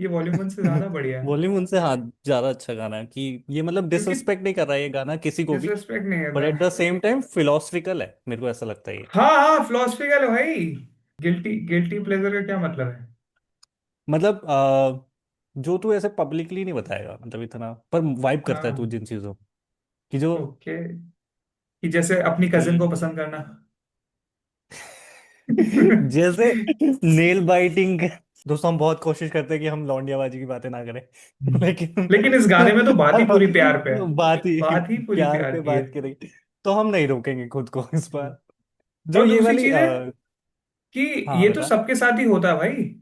ये volume one से ज्यादा बढ़िया है। वॉल्यूम उनसे, हाँ, ज्यादा अच्छा गाना है कि ये मतलब क्योंकि डिसरिस्पेक्ट नहीं कर रहा है ये गाना किसी को भी। डिसरेस्पेक्ट नहीं बट करता एट द है। सेम टाइम फिलोसफिकल है, मेरे को ऐसा लगता है ये। हाँ हाँ, फिलोसफिकल है भाई। गिल्टी गिल्टी प्लेजर का क्या मतलब है? मतलब जो तू ऐसे पब्लिकली नहीं बताएगा, मतलब इतना पर वाइब करता है तू हाँ। जिन चीजों की जो ओके। कि जैसे अपनी कजिन को कि पसंद करना। जैसे नेल बाइटिंग। दोस्तों, हम बहुत कोशिश करते हैं कि हम लौंडियाबाजी की बातें ना करें। लेकिन लेकिन इस गाने में तो बात ही पूरी प्यार पे है। बात ही बात ही पूरी प्यार प्यार पे की है। बात करेंगे तो हम नहीं रोकेंगे खुद को इस बार। जो और ये दूसरी वाली चीज है कि हाँ ये तो बता। सबके साथ ही होता है भाई।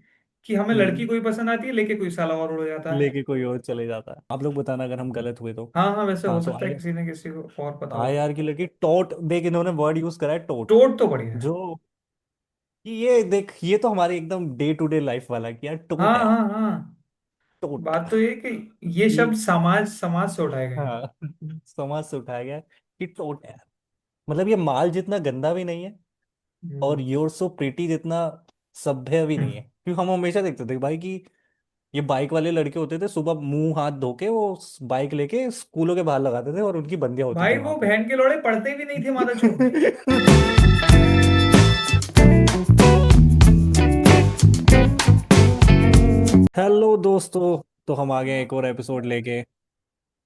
कि हमें लड़की हम्म। कोई पसंद आती है, लेके कोई साला और उड़ जाता है। लेके कोई और चले जाता है, आप लोग बताना अगर हम गलत हुए तो। हाँ हाँ, वैसे हो हाँ तो सकता है आई, किसी ने किसी को और पता आई हो। यार की लड़की टोट, देख इन्होंने वर्ड यूज करा है टोट। टोट तो बढ़िया है। जो कि ये देख, ये तो हमारे एकदम डे टू डे लाइफ वाला है कि यार टोट हाँ है यार। हाँ हाँ। टोट बात तो ये कि ये ये, शब्द समाज समाज से उठाए गए हैं। हाँ, समाज से उठाया गया है कि टोट है यार। मतलब ये माल जितना गंदा भी नहीं है और हम्म। योर सो प्रीटी जितना सभ्य भी नहीं है, क्योंकि हम हमेशा देखते थे भाई कि ये बाइक वाले लड़के होते थे, सुबह मुंह हाथ धो के वो बाइक लेके स्कूलों के बाहर लगाते थे और उनकी बंदियां होती थी भाई वहां वो पे। बहन के लोड़े पढ़ते भी नहीं थे माता चोद। हेलो दोस्तों, तो हम आ गए एक और एपिसोड लेके।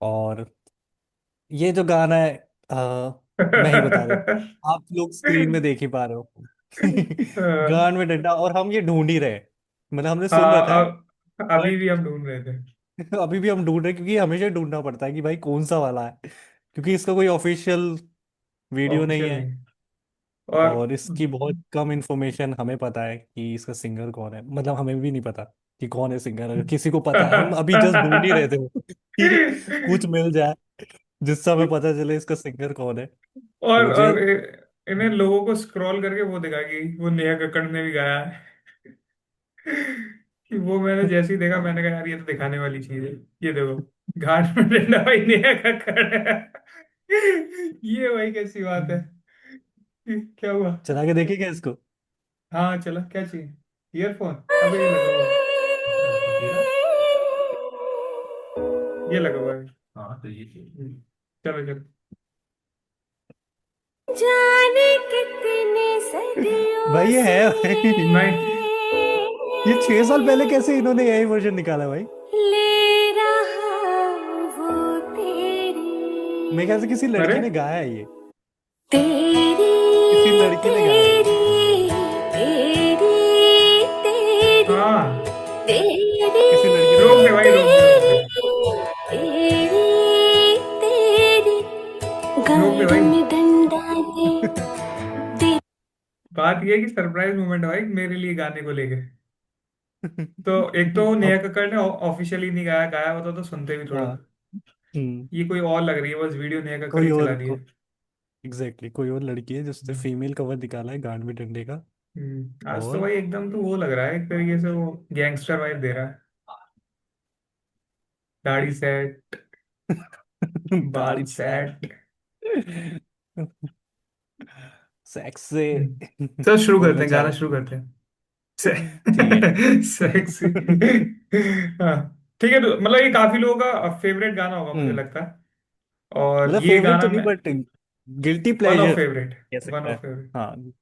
और ये जो गाना है, मैं ही बता देता, आप लोग स्क्रीन में देख ही पा रहे हो। गान में डंडा, और हम ये ढूंढ ही रहे हैं। मतलब हमने सुन हाँ, रखा है अब अभी भी बट हम ढूंढ रहे थे। अभी भी हम ढूंढ रहे हैं, क्योंकि हमेशा ढूंढना पड़ता है कि भाई कौन सा वाला है, क्योंकि इसका कोई ऑफिशियल वीडियो नहीं ऑफिशियल है। नहीं। और और इसकी बहुत कम इंफॉर्मेशन हमें पता है कि इसका सिंगर कौन है, मतलब हमें भी नहीं पता कि कौन है सिंगर। अगर किसी को पता है, हम अभी जस्ट ढूंढ ही रहे थे वो कि कुछ मिल जाए जिससे हमें पता चले इसका सिंगर कौन है। तो मुझे और इन्हें लोगों को स्क्रॉल करके वो दिखा कि वो नेहा कक्कड़ ने भी गाया है। कि वो मैंने जैसे ही देखा, मैंने कहा यार ये तो दिखाने वाली चीज है। ये देखो, घाट में डंडा भाई नेहा कक्कड़ है। ये भाई कैसी बात है? क्या हुआ? चला के देखिए क्या इसको। हाँ चलो, क्या चाहिए? ईयरफोन? अबे ये लगा हुआ है। ये लगा हुआ है। हाँ तो ये चाहिए। चलो चलो। जाने कितने सदियों भाई से ये है भाई। नहीं। ये 6 साल पहले कैसे इन्होंने यही वर्जन निकाला भाई। ले रहा वो तेरी मेरे ख्याल से किसी अरे लड़की ने गाया है ये। तेरी किसी लड़की ने गाया है। तेरी तेरी तेरी हाँ। तेरी किसी लड़की ने रोक गाया दे है। भाई, रोक दे रोक दे। हाँ। तेरी तेरी रोक दे भाई। में डंडा दे। बात ये है कि सरप्राइज मोमेंट भाई मेरे लिए गाने को लेके। तो एक तो नेहा अब कक्कड़ ने ऑफिशियली नहीं गाया, गाया होता तो सुनते भी थोड़ा। हाँ। हम्म। ये कोई और लग रही है, बस वीडियो नेहा कक्कड़ कोई ही चला और रही है। को, एग्जैक्टली कोई और लड़की है जिसने फीमेल कवर निकाला है गांड में डंडे का। आज तो और भाई एकदम तो वो लग रहा है, एक तरीके से वो गैंगस्टर वाइब दे रहा है। दाढ़ी सेट, बाल दाढ़ी सेट। सेट, सेक्स से चल शुरू करते बोलना हैं, चाह गाना रहे शुरू करते हैं। ठीक है। सेक्सी। हाँ। ठीक है, तो मतलब ये काफी लोगों का फेवरेट गाना होगा मुझे हम्म। लगता है। और मतलब ये फेवरेट तो गाना नहीं मैं but guilty one of pleasure favourite. कह वन सकता ऑफ है। फेवरेट। हाँ,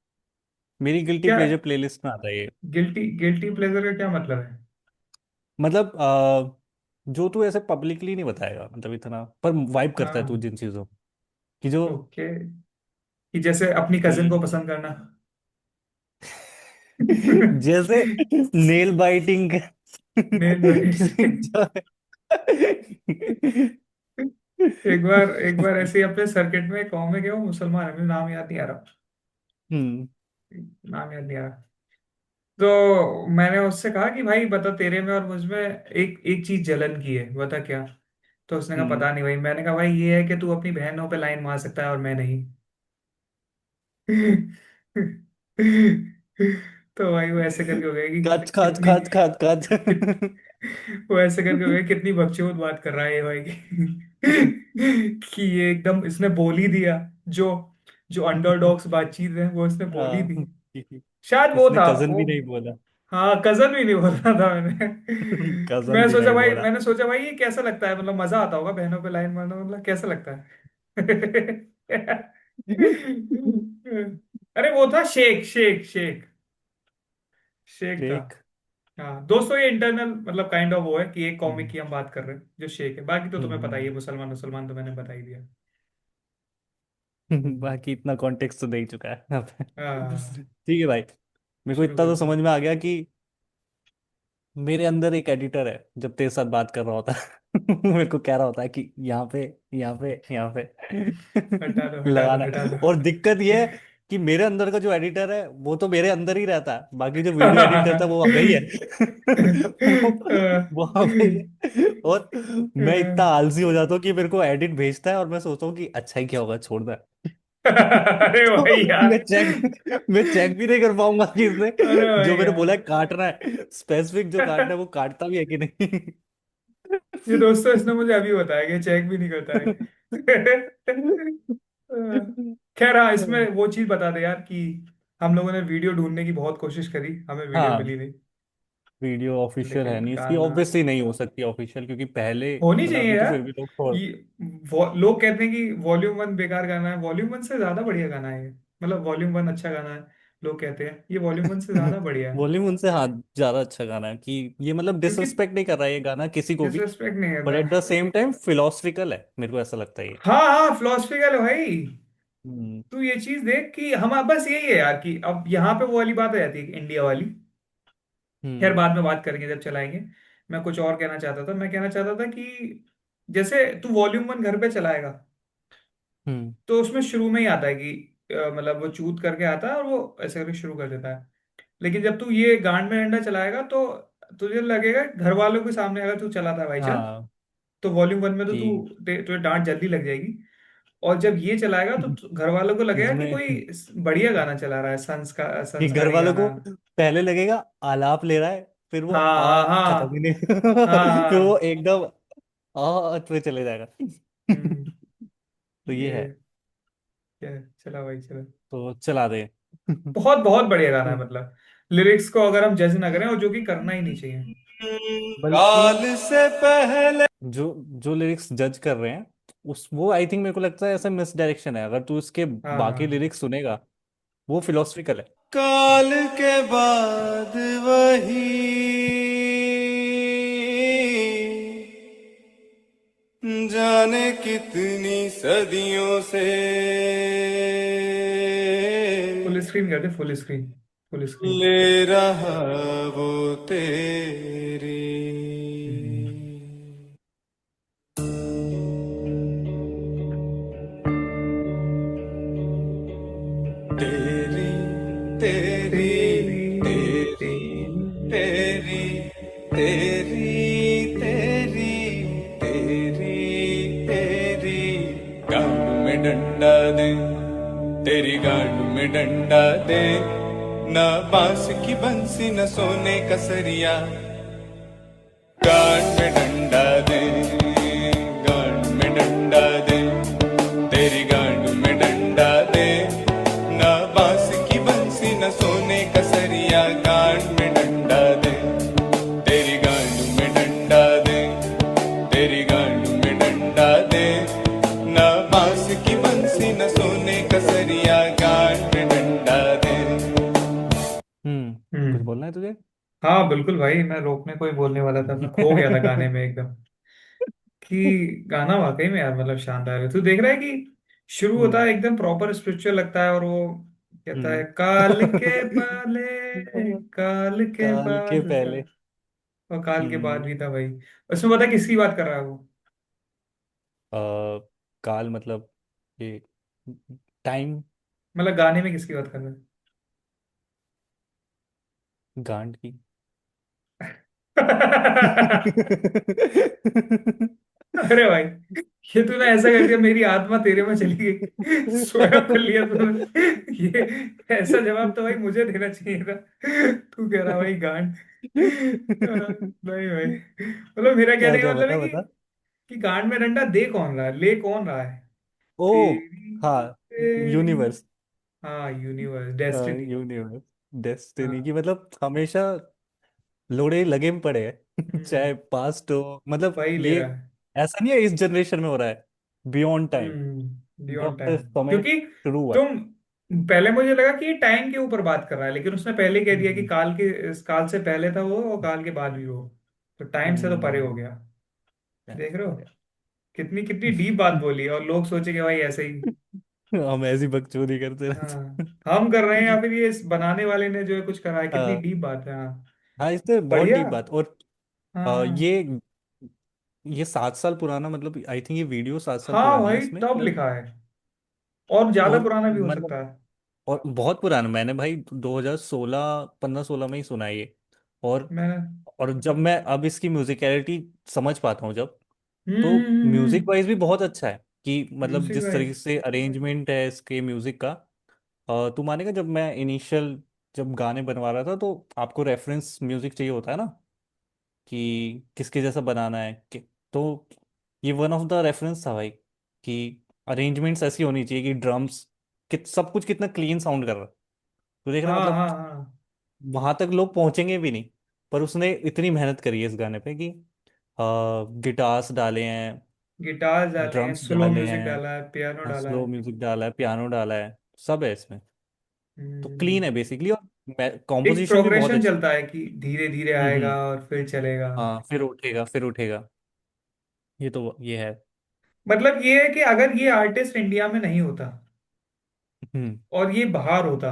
मेरी गिल्टी क्या? प्लेजर प्लेलिस्ट में आता है ये। गिल्टी गिल्टी प्लेजर का क्या मतलब है? मतलब जो तू ऐसे पब्लिकली नहीं बताएगा, मतलब इतना पर वाइब करता है तू हाँ। जिन चीजों की जो ओके। कि जैसे अपनी कजिन को कि पसंद करना। जैसे नेल बाइटिंग। Nail bite. एक बार ऐसे ही अपने सर्किट में गाँव में गया, वो मुसलमान है, मुझे नाम याद नहीं आ रहा। हम्म। नाम याद नहीं आ रहा। तो मैंने उससे कहा कि भाई बता, तेरे में और मुझ में एक एक चीज जलन की है, बता क्या? तो उसने कहा हम्म। पता नहीं भाई। मैंने कहा भाई ये है कि तू अपनी बहनों पे लाइन मार सकता है और मैं नहीं। तो भाई वो ऐसे करके हो गया कि काच काच कितनी काच काच काच। कित, वो ऐसे करके हो गया कितनी बकचोद बात कर रहा है ये भाई कि ये एकदम इसने बोल ही दिया। जो जो अंडरडॉग्स बातचीत है वो इसने बोल ही दी। हाँ, शायद वो इसने था कजन वो। भी नहीं बोला। हाँ, कजन भी नहीं बोल रहा था मैंने। कजन भी नहीं बोला। मैंने सोचा भाई ये कैसा लगता है, मतलब मजा आता होगा बहनों पे लाइन मारना, मतलब कैसा लगता है। अरे वो था शेख, शेख, शेख, शेख था। शेख। हाँ दोस्तों, ये इंटरनल मतलब काइंड ऑफ वो है कि एक कॉमिक हम्म। की हम बात कर रहे हैं जो शेख है, बाकी तो तुम्हें पता ही है, हम्म। मुसलमान मुसलमान तो मैंने बता ही दिया। बाकी इतना कॉन्टेक्स्ट तो दे ही चुका है यहाँ पे। हाँ, ठीक है भाई। मेरे को शुरू इतना तो करते समझ में आ गया कि मेरे अंदर एक एडिटर है, जब तेरे साथ बात कर रहा होता है मेरे को कह रहा होता है कि यहाँ पे, यहाँ पे, यहाँ पे हटा दो, हटा दो, लगाना हटा है। दो। और दिक्कत ये है कि मेरे अंदर का जो एडिटर है वो तो मेरे अंदर ही रहता है, बाकी जो वीडियो एडिट करता है वो वहां ही है। वो वहां पे ही है। और मैं इतना आलसी हो जाता हूँ कि मेरे को एडिट भेजता है और मैं सोचता हूँ कि अच्छा ही क्या होगा, छोड़ दे। अरे भाई तो यार। मैं चेक भी नहीं कर पाऊंगा कि इसने अरे भाई जो मैंने यार, बोला है काटना है, स्पेसिफिक जो काटना है वो काटता भी है कि नहीं। ये दोस्तों इसने मुझे अभी बताया कि चेक भी नहीं करता है। खैर हाँ, इसमें वो चीज बता दे यार कि हम लोगों ने वीडियो ढूंढने की बहुत कोशिश करी, हमें वीडियो हाँ, मिली नहीं। वीडियो ऑफिशियल है लेकिन नहीं इसकी, गाना ऑब्वियसली नहीं हो सकती ऑफिशियल, क्योंकि पहले होनी मतलब चाहिए अभी तो यार। फिर भी लोग छोड़। ये लोग कहते हैं कि वॉल्यूम वन बेकार गाना है, वॉल्यूम वन से ज्यादा बढ़िया गाना है ये। मतलब वॉल्यूम वन अच्छा गाना है, लोग कहते हैं ये वॉल्यूम वन से ज्यादा बढ़िया है। वॉल्यूम उनसे हाँ ज्यादा अच्छा गाना है, कि ये मतलब क्योंकि डिसरिस्पेक्ट नहीं कर रहा है ये गाना किसी को भी, डिसरेस्पेक्ट नहीं बट करता एट द है। सेम टाइम फिलोसफिकल है, मेरे को ऐसा लगता है ये। हाँ हाँ, फिलोसफिकल है भाई। हम्म। तू ये चीज देख कि हम बस यही है यार कि अब यहाँ पे वो वाली बात आ जाती है इंडिया वाली। खैर हम्म। बाद में बात करेंगे जब चलाएंगे। मैं कुछ और कहना चाहता था, मैं कहना चाहता था कि जैसे तू वॉल्यूम वन घर पे चलाएगा हम्म। तो उसमें शुरू में ही आता है कि मतलब वो चूत करके आता है और वो ऐसे करके शुरू कर देता है। लेकिन जब तू ये गांड में डंडा चलाएगा तो तुझे लगेगा घर वालों के सामने अगर तू चलाता है भाई चल, हाँ तो वॉल्यूम वन में तो कि तुझे डांट जल्दी लग जाएगी। और जब ये चलाएगा तो घर वालों को लगेगा कि इसमें कोई बढ़िया गाना चला रहा है, कि घर संस्कारी वालों गाना। को पहले लगेगा आलाप ले रहा है, फिर वो हाँ आ खत्म ही हाँ नहीं हाँ फिर वो हाँ। एकदम आ पे चले जाएगा। हम्म, तो ये है। ये क्या चला भाई, चला। तो चला दे। बहुत बहुत बढ़िया गाना है, मतलब लिरिक्स को अगर हम जज ना करें, और जो कि करना ही नहीं चाहिए। बल्कि से पहले जो जो लिरिक्स जज कर रहे हैं, उस वो आई थिंक मेरे को लगता है ऐसा मिस डायरेक्शन है, अगर तू इसके बाकी हाँ, लिरिक्स सुनेगा वो फिलोसफिकल है। काल के बाद वही जाने कितनी सदियों से फुल स्क्रीन कर दे, फुल स्क्रीन, फुल स्क्रीन। ले रहा वो तेरी। तेरी तेरी तेरी तेरी तेरी तेरी तेरी तेरी तेरी तेरी गांड में डंडा दे, तेरी गांड में डंडा दे, ना बांस की बंसी न सोने का सरिया, गांड में डंडा दे, गांड में डंडा दे, तेरी गांड में डंडा दे, ना बांस की बंसी न सोने का सरिया, गांड में डंडा दे, तेरी गांड में डंडा दे, तेरी गांड में डंडा दे, ना बांस की बंसी न सोने का सरिया, गांड में डंडा दे। कुछ हम्म। बोलना है तुझे? हाँ बिल्कुल भाई, मैं रोकने को ही बोलने वाला था, मैं खो गया था गाने में एकदम। कि गाना वाकई में यार मतलब शानदार है। तू देख रहा है कि शुरू होता हम्म। है एकदम प्रॉपर स्पिरिचुअल लगता है, और वो कहता है हम्म। काल के पहले, काल के काल के बाद था। पहले। और काल के बाद हम्म। भी था भाई। उसमें पता है किसकी बात कर रहा है वो? अ, काल मतलब ये टाइम, मतलब गाने में किसकी बात कर रहा गांड की। है? अरे भाई, ये तूने ऐसा कर दिया, मेरी आत्मा तेरे में चली गई, स्वयं कर लिया तूने ये। ऐसा जवाब तो भाई मुझे देना चाहिए था। तू कह रहा भाई गांड। नहीं भाई, मतलब मेरा क्या कहने का क्या मतलब है बता कि बता। गांड में डंडा दे कौन रहा है, ले कौन रहा है? ओ तेरी हाँ, तेरी यूनिवर्स। हाँ, यूनिवर्स, डेस्टिनी। यूनिवर्स डेस्टिनी हाँ की मतलब हमेशा लोड़े लगे में पड़े हैं हम्म, चाहे पास्ट हो, मतलब वही ले ये रहा है। ऐसा नहीं है इस जनरेशन में हो रहा है, बियॉन्ड टाइम, बियॉन्ड जब टाइम। से समय क्योंकि शुरू हुआ है। तुम, पहले मुझे लगा कि ये टाइम के ऊपर बात कर रहा है, लेकिन उसने पहले कह दिया कि हम्म काल के, इस काल से पहले था वो और काल के बाद भी वो, तो टाइम से तो परे हो हम्म, गया। देख ऐसे रहे हो हो गया। कितनी कितनी डीप बात बोली, और लोग सोचेंगे भाई ऐसे ही। हम ऐसी बकचोदी करते रहते। हाँ, हम कर रहे हैं या फिर ये इस बनाने वाले ने जो है कुछ करा है, कितनी हाँ डीप बात है। हाँ, हाँ, इससे बहुत बढ़िया। डीप बात। और हाँ हाँ ये 7 साल पुराना, मतलब आई थिंक ये वीडियो 7 साल हाँ पुरानी है भाई, इसमें तब प्लस। लिखा है, और ज्यादा और पुराना भी हो मतलब, सकता है। और बहुत पुराना, मैंने भाई 2016, 15-16 में ही सुना है ये। और मैंने और जब मैं अब इसकी म्यूजिकलिटी समझ पाता हूँ जब, तो म्यूजिक वाइज भी बहुत अच्छा है, कि मतलब म्यूजिक जिस तरीके वाइज। से अरेंजमेंट है इसके म्यूजिक का। तू मानेगा, जब मैं इनिशियल जब गाने बनवा रहा था, तो आपको रेफरेंस म्यूजिक चाहिए होता है ना, कि किसके जैसा बनाना है तो ये वन ऑफ द रेफरेंस था भाई, कि अरेंजमेंट्स ऐसी होनी चाहिए कि ड्रम्स, सब कुछ कितना क्लीन साउंड कर रहा है। तो देख रहा है, हाँ मतलब हाँ हाँ, वहां तक लोग पहुंचेंगे भी नहीं, पर उसने इतनी मेहनत करी है इस गाने पे कि गिटार्स डाले हैं, गिटार डाले हैं, ड्रम्स स्लो डाले म्यूजिक हैं, डाला है, पियानो डाला स्लो है। म्यूजिक डाला है, पियानो डाला है, सब है इसमें। तो हम्म, क्लीन है बेसिकली, और एक कॉम्पोजिशन भी बहुत प्रोग्रेशन अच्छी। चलता है कि धीरे धीरे आएगा हम्म। और फिर चलेगा। हाँ, फिर उठेगा, फिर उठेगा। ये तो ये है। मतलब ये है कि अगर ये आर्टिस्ट इंडिया में नहीं होता हम्म और ये बाहर होता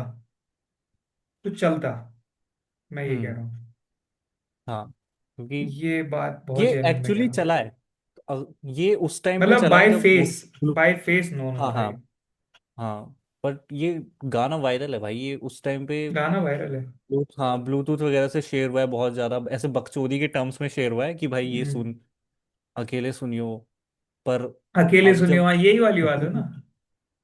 तो चलता, मैं ये कह हम्म। रहा हूँ। हाँ, क्योंकि ये बात बहुत ये जेन्युइन मैं कह एक्चुअली रहा हूँ। चला है। ये उस टाइम पे मतलब चला है बाय जब वो फेस, बाय फेस नोन हाँ होता है हाँ ये। हाँ। बट ये गाना वायरल है भाई, ये उस टाइम पे गाना वायरल है। हाँ, ब्लूटूथ वगैरह से शेयर हुआ है, बहुत ज्यादा ऐसे बकचोदी के टर्म्स में शेयर हुआ है कि भाई ये हम्म, सुन, अकेले सुनियो। पर अकेले अब सुनियो, जब हाँ यही वाली बात है ना।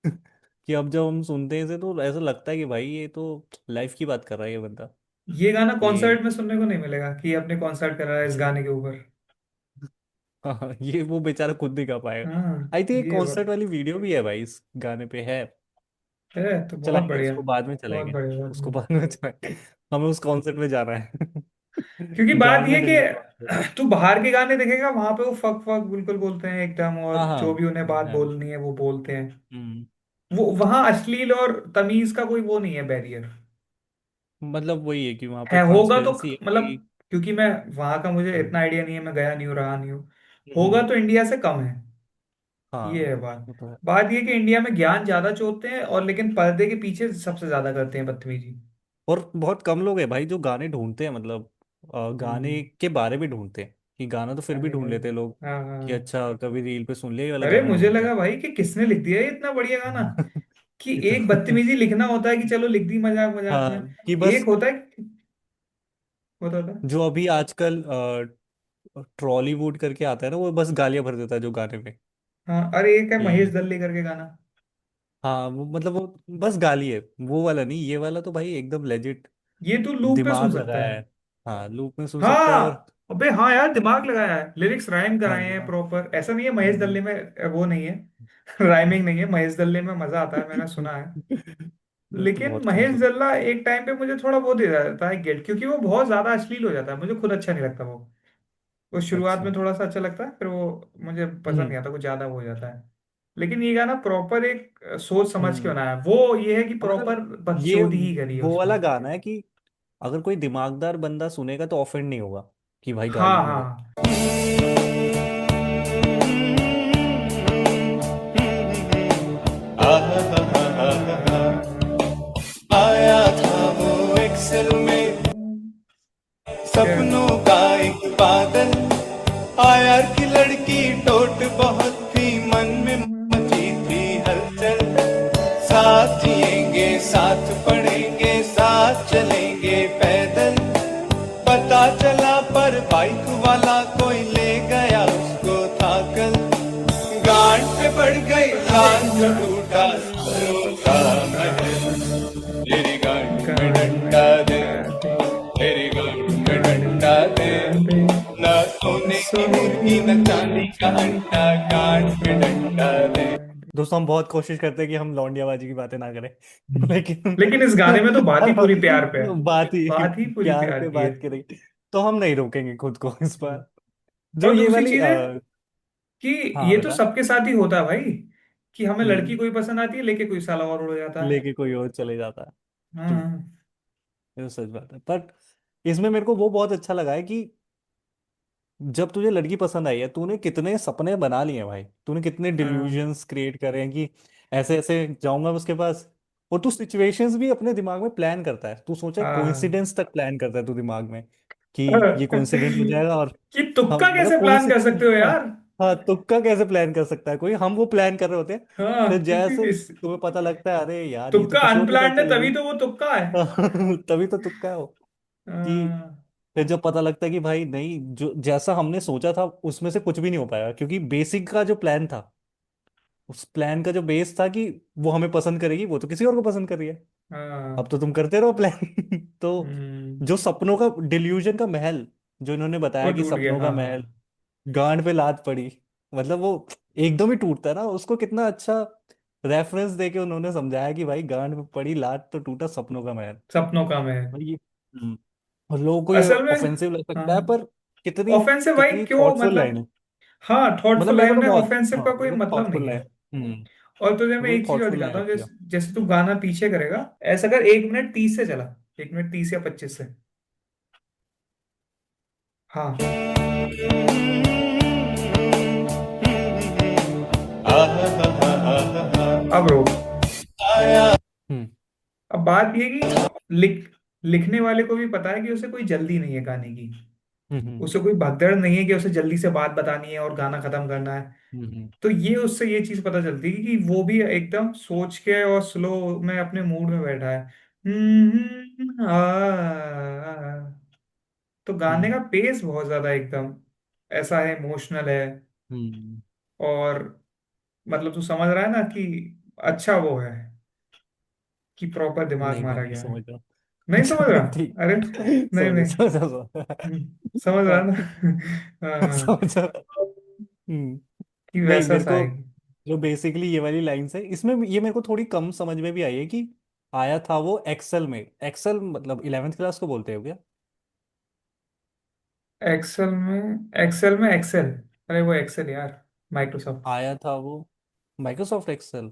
कि अब जब हम सुनते हैं इसे, तो ऐसा लगता है कि भाई ये तो लाइफ की बात कर रहा है ये बंदा। ये गाना ये कॉन्सर्ट में सुनने को नहीं मिलेगा कि ये अपने कॉन्सर्ट कर रहा है इस गाने के ऊपर। हाँ, ये वो बेचारा खुद नहीं गा पाएगा। हाँ, आई थिंक ये कॉन्सर्ट वाली वीडियो भी है भाई इस गाने पे है। है तो बहुत चलाएंगे बढ़िया। उसको बाद में, बहुत चलाएंगे बढ़िया, बहुत उसको बढ़िया। बाद में चलाएंगे। हमें उस कॉन्सर्ट में जाना है। क्योंकि बात गानों ये में जल्दी बात है। कि तू बाहर के गाने देखेगा, वहां पे वो फक फक बिल्कुल बोलते हैं एकदम, हाँ और हाँ, जो भी उन्हें बात है। बोलनी है वो बोलते हैं। हम्म। वो वहां अश्लील और तमीज का कोई वो नहीं है, बैरियर मतलब वही है कि वहाँ पे है, होगा तो ट्रांसपेरेंसी है मतलब, कि क्योंकि मैं वहां का, मुझे हम्म इतना आइडिया नहीं है, मैं गया नहीं हूँ, रहा नहीं हूँ। होगा हम्म, तो इंडिया से कम है। हाँ, ये है बात। वो तो है। बात ये कि इंडिया में ज्ञान ज्यादा चोदते हैं, और लेकिन पर्दे के पीछे सबसे ज्यादा करते हैं बदतमीजी। और बहुत कम लोग हैं भाई जो गाने ढूंढते हैं, मतलब गाने हम्म, के बारे में ढूंढते हैं, कि गाना तो फिर भी गाने ढूंढ भाई। लेते हैं लोग, हाँ कि हाँ। अच्छा कभी रील पे सुन लिया, ये वाला अरे गाना मुझे ढूंढते लगा हैं। भाई कि किसने लिख दिया ये इतना बढ़िया गाना, कि ये एक तो बदतमीजी लिखना होता है कि चलो लिख दी मजाक मजाक में। हाँ, कि एक बस होता है, होता था। जो अभी आजकल ट्रॉलीवुड करके आता है ना, वो बस गालियां भर देता है जो गाने में, हाँ, अरे एक है महेश कि दल्ले करके गाना। हाँ, वो मतलब वो बस गाली है, वो वाला नहीं, ये वाला तो भाई एकदम लेजिट, ये तू लूप पे सुन दिमाग सकता लगाया है। है। हाँ, लूप में सुन सकता है। और हाँ, अबे हाँ यार, दिमाग लगाया है, लिरिक्स राइम हाँ, कराए हैं दिमाग। प्रॉपर, ऐसा नहीं है महेश हम्म। दल्ले में वो नहीं है। राइमिंग नहीं है, महेश दल्ले में मजा आता है, मैंने सुना है। मैं तो लेकिन बहुत कम महेश सुन। दल्ला एक टाइम पे मुझे थोड़ा वो दे जाता है गिल्ट, क्योंकि वो बहुत ज्यादा अश्लील हो जाता है, मुझे खुद अच्छा नहीं लगता वो शुरुआत अच्छा। में थोड़ा सा अच्छा लगता है, फिर वो मुझे पसंद हम्म नहीं आता, कुछ ज्यादा वो हो जाता है। लेकिन ये गाना प्रॉपर एक सोच समझ के हम्म। बनाया है। वो ये है कि प्रॉपर मतलब ये बकचोदी ही करी है वो उसमें। वाला गाना है कि अगर कोई दिमागदार बंदा सुनेगा तो ऑफेंड नहीं होगा, कि भाई हाँ गाली क्यों दे। हाँ। आया था वो एक्सेल में क्या? सपनों का एक बादल, आया की लड़की टोट बहुत थी, मन में मची थी हलचल। साथ जिएंगे साथ पढ़ेंगे साथ चलेंगे पैदल, पता चला पर बाइक वाला कोई ले गया उसको थाकल। गांड पे पड़ गई लाल जो टूटा सरों का महल, तेरी गांड में गाड़ी में डंडा दे, डंडा दे, तेरी गांड में डंडा दे। डंडा दे, ना सोने की सोने मुर्गी की न मुर्गी चांदी का चांदी अंडा, का गांड अंडा, में डंडा दे। डंडा दे। दोस्तों, हम बहुत कोशिश करते हैं कि हम लौंडियाबाजी की बातें ना करें, लेकिन लेकिन इस गाने में तो बात ही पूरी प्यार पे है। बात ही बात ही पूरी प्यार प्यार पे की है। बात करेंगे। तो हम नहीं रोकेंगे खुद को इस बार। जो और ये दूसरी वाली चीज है कि हाँ ये तो बता। सबके साथ ही होता है भाई, कि हमें लड़की हम्म। कोई पसंद आती है लेके कोई साला और उड़ जाता है। लेके कोई और चले जाता है। ट्रू। हाँ ये तो सच बात है, बट इसमें मेरे को वो बहुत अच्छा लगा है कि जब तुझे लड़की पसंद आई है, तूने कितने सपने बना लिए हैं भाई, तूने कितने हाँ डिल्यूजन्स क्रिएट करे हैं कि ऐसे ऐसे जाऊंगा मैं उसके पास। और तू सिचुएशंस भी अपने दिमाग में प्लान करता है, तू सोचा हाँ। कोइंसिडेंस तक प्लान करता है तू दिमाग में कि ये कोइंसिडेंट हो जाएगा और कि हम तुक्का मतलब कैसे प्लान कर कोइंसिडेंस। सकते हो हाँ। यार। हाँ, तुक्का कैसे प्लान कर सकता है कोई, हम वो प्लान कर रहे होते हैं। फिर हाँ क्योंकि जैसे इस तुम्हें पता लगता है, अरे यार ये तो तुक्का किसी और के साथ अनप्लान्ड है चली तभी गई। तो वो तुक्का है। तभी तो तुक्का है वो। कि हाँ फिर जब पता लगता है कि भाई नहीं, जो जैसा हमने सोचा था उसमें से कुछ भी नहीं हो पाया, क्योंकि बेसिक का जो प्लान था, उस प्लान का जो बेस था कि वो हमें पसंद करेगी, वो तो किसी और को पसंद कर रही है। अब हाँ। तो तुम करते रहो प्लान। तो हम्म। जो सपनों का डिल्यूजन का महल, जो इन्होंने वो बताया कि टूट गया, सपनों का हाँ महल हाँ। गांड पे लात पड़ी, मतलब वो एकदम ही टूटता है ना, उसको कितना अच्छा रेफरेंस देके उन्होंने समझाया कि भाई गांड पे पड़ी लात तो टूटा सपनों का महल। सपनों का मैं। भाई ये और लोगों को ये असल में ऑफेंसिव लग सकता है, हाँ। पर कितनी ऑफेंसिव भाई कितनी क्यों थॉटफुल लाइन मतलब। है। हाँ मतलब थॉटफुल मेरे को लाइन तो में बहुत, ऑफेंसिव हाँ का कोई मेरे को मतलब नहीं थॉटफुल है। लाइन। और तुझे मैं मेरे को एक चीज और थॉटफुल दिखाता लाइन हूँ, लगती है। जैसे जैसे तू गाना पीछे करेगा, ऐसा कर 1 मिनट 30 से चला, 1 मिनट 30 या 25 से। हाँ। अब रोक। आया हम्म। अब बात ये कि लिखने वाले को भी पता है कि उसे कोई जल्दी नहीं है गाने की। हम्म। उसे कोई भगदड़ नहीं है कि उसे जल्दी से बात बतानी है और गाना खत्म करना है। हम्म। तो ये उससे ये चीज पता चलती है कि वो भी एकदम सोच के और स्लो में अपने मूड में बैठा है। तो गाने का हम्म। पेस बहुत ज्यादा एकदम ऐसा है, इमोशनल है। हम्म। और मतलब तू समझ रहा है ना कि अच्छा वो है, कि प्रॉपर दिमाग नहीं, मैं मारा नहीं गया है। समझ रहा। नहीं समझ रहा। ठीक। अरे नहीं समझ नहीं। समझ समझ समझ रहा हाँ, ना। हाँ। समझ रहा। हम्म। कि नहीं, वैसा मेरे सा को है। जो बेसिकली ये वाली लाइंस है इसमें, ये मेरे को थोड़ी कम समझ में भी आई है कि आया था वो एक्सेल में। एक्सेल मतलब 11th क्लास को बोलते हो क्या? एक्सेल में एक्सेल। अरे वो एक्सेल यार, माइक्रोसॉफ्ट। आया था वो माइक्रोसॉफ्ट एक्सेल।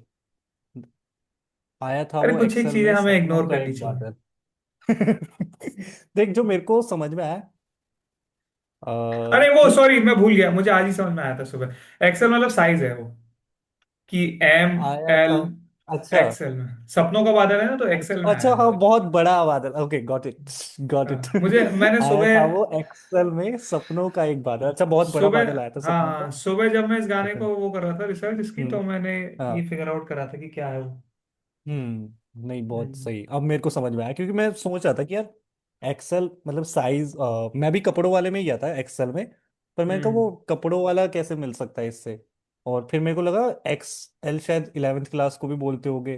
आया था अरे वो कुछ एक एक्सेल चीजें में हमें सपनों इग्नोर का करनी एक चाहिए। बादल। देख, जो मेरे को समझ में आया, अरे वो कि सॉरी, मैं भूल गया, मुझे आज ही समझ में आया था सुबह। एक्सेल मतलब साइज है वो, कि एम आया एल। था। अच्छा। एक्सेल में सपनों का बादल है ना, तो एक्सेल में अच्छा आया हाँ, है। बहुत बड़ा बादल, okay got it. Got it. हाँ मुझे मैंने आया सुबह था वो एक्सेल में सपनों का एक बादल, अच्छा बहुत बड़ा सुबह बादल आया था हाँ सपनों का। हाँ सुबह जब मैं इस गाने अच्छा। को वो कर रहा था रिसर्च इसकी, तो हम्म। मैंने ये हाँ। फिगर आउट करा था कि क्या है वो। नहीं, बहुत हम्म सही, अब मेरे को समझ में आया, क्योंकि मैं सोच रहा था कि यार एक्सेल मतलब साइज, मैं भी कपड़ों वाले में ही गया था एक्सेल में, पर मैंने कहा हम्म। वो कपड़ों वाला कैसे मिल सकता है इससे। और फिर मेरे को लगा एक्स एल शायद 11th क्लास को भी बोलते होगे,